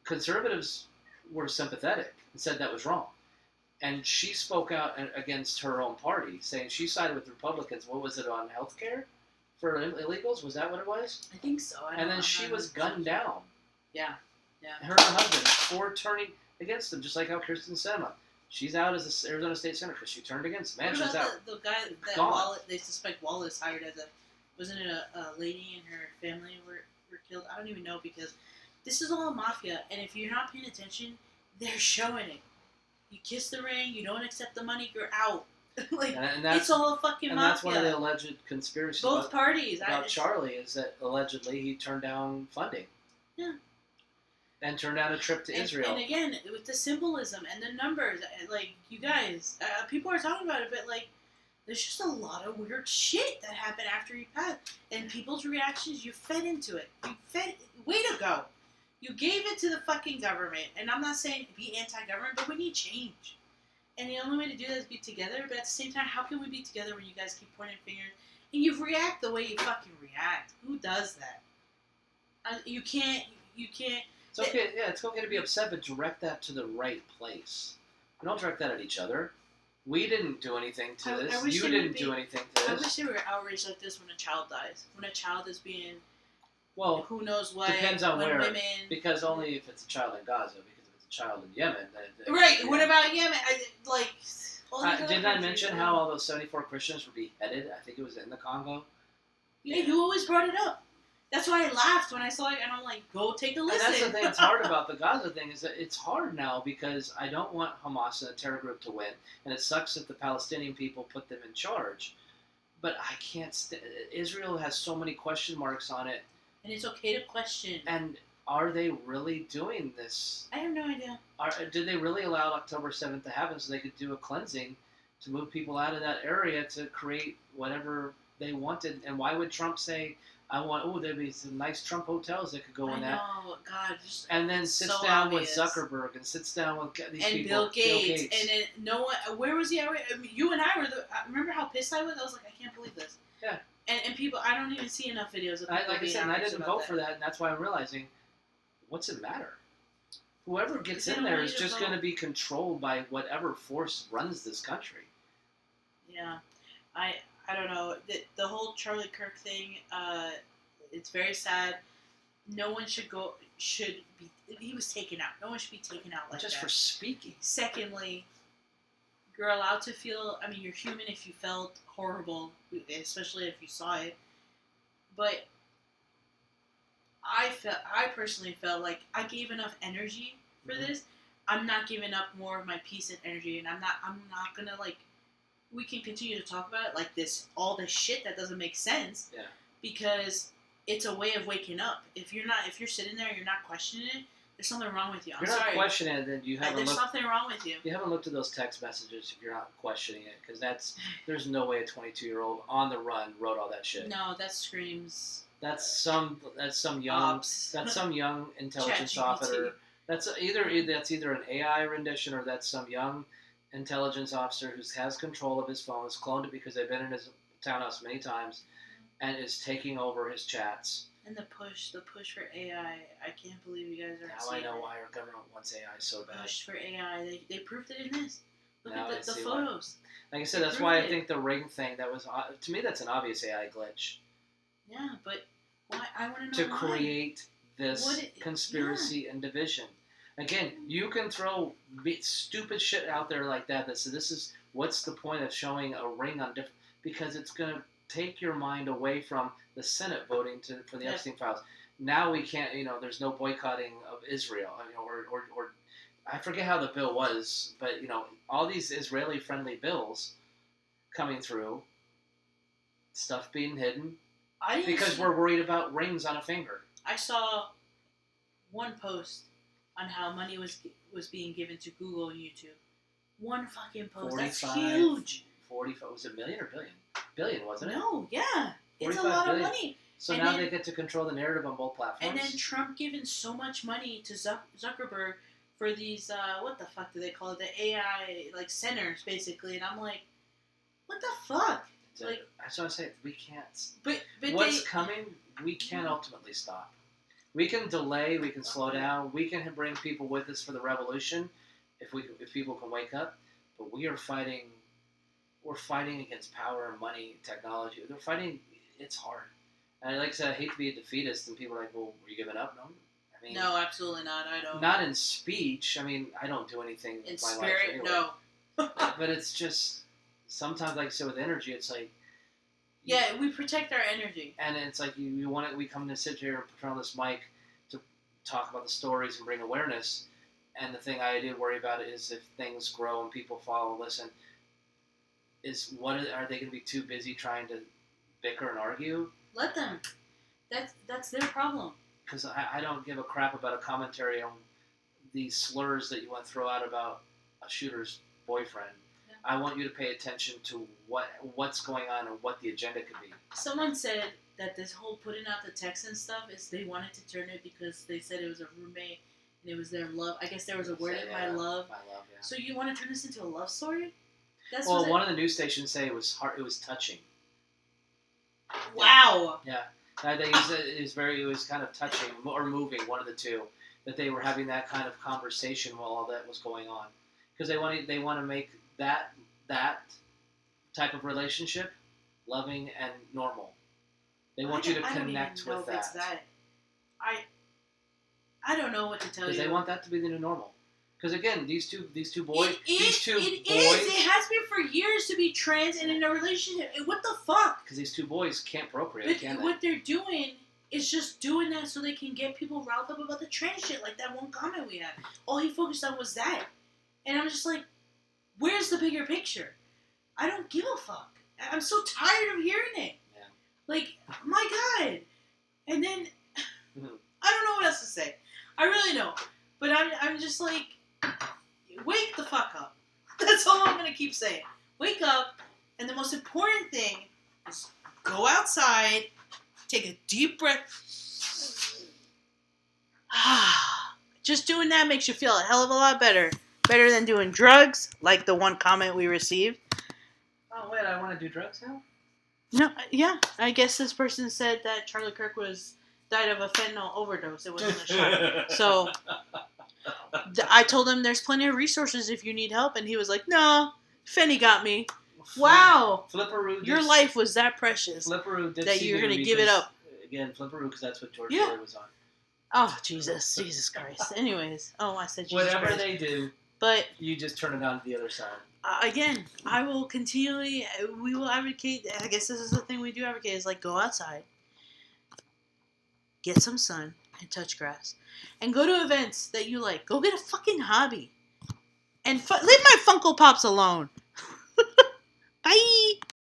conservatives were sympathetic and said that was wrong. And she spoke out against her own party, saying she sided with Republicans. What was it, on health care for illegals? Was that what it was? I think so. And then she was gunned down. Yeah. Her and her husband for turning against them, just like how Kirsten Sinema. She's out as an Arizona State Senator because she turned against them. Man, she's out. The guy that they suspect Wallace hired as wasn't it a lady and her family were killed? I don't even know, because this is all mafia, and if you're not paying attention, they're showing it. You kiss the ring, you don't accept the money, you're out. And it's all fucking mafia. And that's one of the alleged conspiracies. Both parties. About Charlie is that allegedly he turned down funding. Yeah. And turned down a trip to Israel. And again, with the symbolism and the numbers, like, you guys, people are talking about it, but like, there's just a lot of weird shit that happened after he passed. And people's reactions, you fed into it. Way to go. You gave it to the fucking government. And I'm not saying be anti-government, but we need change. And the only way to do that is be together. But at the same time, how can we be together when you guys keep pointing fingers? And you react the way you fucking react. Who does that? You can't. It's okay. Yeah, it's okay to be upset, but direct that to the right place. Don't direct that at each other. We didn't do anything to this. You didn't do anything to this. I wish they were outraged like this when a child dies. When a child is being, who knows what. Depends on where. Women, because only if it's a child in Gaza. Because if it's a child in Yemen. Right. What about Yemen? Didn't I mention how all those 74 Christians were beheaded? I think it was in the Congo. Yeah, you always brought it up. That's why I laughed when I saw it, and I'm like, go take a listen. And that's the thing that's hard about the Gaza thing, is that it's hard now because I don't want Hamas and the terror group to win, and it sucks that the Palestinian people put them in charge. But I can't Israel has so many question marks on it. And it's okay to question. And are they really doing this? I have no idea. Did they really allow October 7th to happen so they could do a cleansing to move people out of that area to create whatever they wanted? And why would Trump say, there'd be some nice Trump hotels that could go in that. Oh, God. And then sits down with Zuckerberg and sits down with these and people. Bill Gates. And then no one, where was he? You and I were remember how pissed I was? I was like, I can't believe this. Yeah. And people, I don't even see enough videos of people like I said, and I didn't vote for that, and that's why I'm realizing, what's it matter? Whoever gets in there is just going to be controlled by whatever force runs this country. Yeah. I don't know. The whole Charlie Kirk thing, it's very sad. No one should be, he was taken out. No one should be taken out like that. Just for speaking. Secondly, you're allowed to feel, you're human if you felt horrible, especially if you saw it. But I personally felt like I gave enough energy for this. I'm not giving up more of my peace and energy, and I'm not gonna we can continue to talk about it like this, all this shit that doesn't make sense. Yeah. Because it's a way of waking up. If you're sitting there and you're not questioning it, There's something wrong with you. I'm If you're not sorry. questioning it, then you haven't There's looked. something wrong with you. You haven't looked at those text messages if you're not questioning it, because there's no way a 22-year-old on the run wrote all that shit. No, that screams. That's some young Ops. that's some young intelligence ChatGPT. officer. That's either an AI rendition or that's some young intelligence officer who has control of his phone, has cloned it because they've been in his townhouse many times, and is taking over his chats. And the push for AI. I can't believe you guys are. Now I know why our government wants AI so bad. Push for AI. They proved it in this. Look Now at the photos. Like I said, that's why I think the ring thing, that was, to me, that's an obvious AI glitch. Yeah, but why? I want To to know why. create this conspiracy and division. Again, you can throw stupid shit out there like that says this is, what's the point of showing a ring on different, because it's going to take your mind away from the Senate voting for the Epstein files. Now we can't, there's no boycotting of Israel, or I forget how the bill was, but all these Israeli-friendly bills coming through, stuff being hidden because we're worried about rings on a finger. I saw one post on how money was being given to Google and YouTube. One fucking post. That's huge. 45, was it million or billion? Billion, wasn't it? No, yeah. It's a lot of money. So now they get to control the narrative on both platforms. And then Trump giving so much money to Zuckerberg for these, what the fuck do they call it? The AI, centers, basically. And I'm like, what the fuck? That's what I say. We can't. But what's coming, we can ultimately stop. We can delay. We can slow down. We can bring people with us for the revolution, if people can wake up. But we are fighting. We're fighting against power and money, technology. They're fighting. It's hard. And like I said, I hate to be a defeatist. And people are like, "Well, are you giving up?" No. I mean, no, absolutely not. I don't. Not in speech. I mean, I don't do anything in my spirit. Life anyway. No. But it's just sometimes, like I said, with energy, it's like. Yeah, we protect our energy. And it's like you want it. We come to sit here and put on this mic to talk about the stories and bring awareness. And the thing I do worry about is if things grow and people follow and listen, are they going to be too busy trying to bicker and argue? Let them. That's their problem. Because I don't give a crap about a commentary on these slurs that you want to throw out about a shooter's boyfriend. Yeah. I want you to pay attention to what's going on and what the agenda could be. Someone said that this whole putting out the text and stuff is they wanted to turn it because they said it was a roommate and it was their love. I guess there was a word in my love. My love, yeah. So you want to turn this into a love story? One of the news stations say it was hard. It was touching. Wow. Yeah. It was kind of touching or moving, one of the two, that they were having that kind of conversation while all that was going on, because they want to make that type of relationship loving and normal. They want you to connect with that. It's that. I don't know what to tell you. Because they want that to be the new normal. Because again, these two boys. It has been for years to be trans and in a relationship. What the fuck? Because these two boys can't procreate. But what they're doing is just doing that so they can get people riled up about the trans shit. Like that one comment we had. All he focused on was that, and I'm just like, where's the bigger picture? I don't give a fuck. I'm so tired of hearing it. Yeah. Like, my God. And then I don't know what else to say. I really don't. But I'm just like, wake the fuck up. That's all I'm going to keep saying. Wake up, and the most important thing is go outside, take a deep breath. Just doing that makes you feel a hell of a lot better. Better than doing drugs, like the one comment we received. Oh, wait, I want to do drugs now? No, yeah. I guess this person said that Charlie Kirk died of a fentanyl overdose. It wasn't a shot. So I told him there's plenty of resources if you need help, and he was like, "No, Fenny got me." Wow, Flipperoo, your life was that precious that you're gonna give it up. Again, Flipperoo, because that's what George Floyd was on. Oh, Jesus Christ. Anyways, I said Jesus Whatever Christ. they do, but you just turn it on to the other side. Again, I will continually. We will advocate. I guess this is the thing we do advocate: is like go outside, get some sun, and touch grass. And go to events that you like. Go get a fucking hobby. And leave my Funko Pops alone. Bye!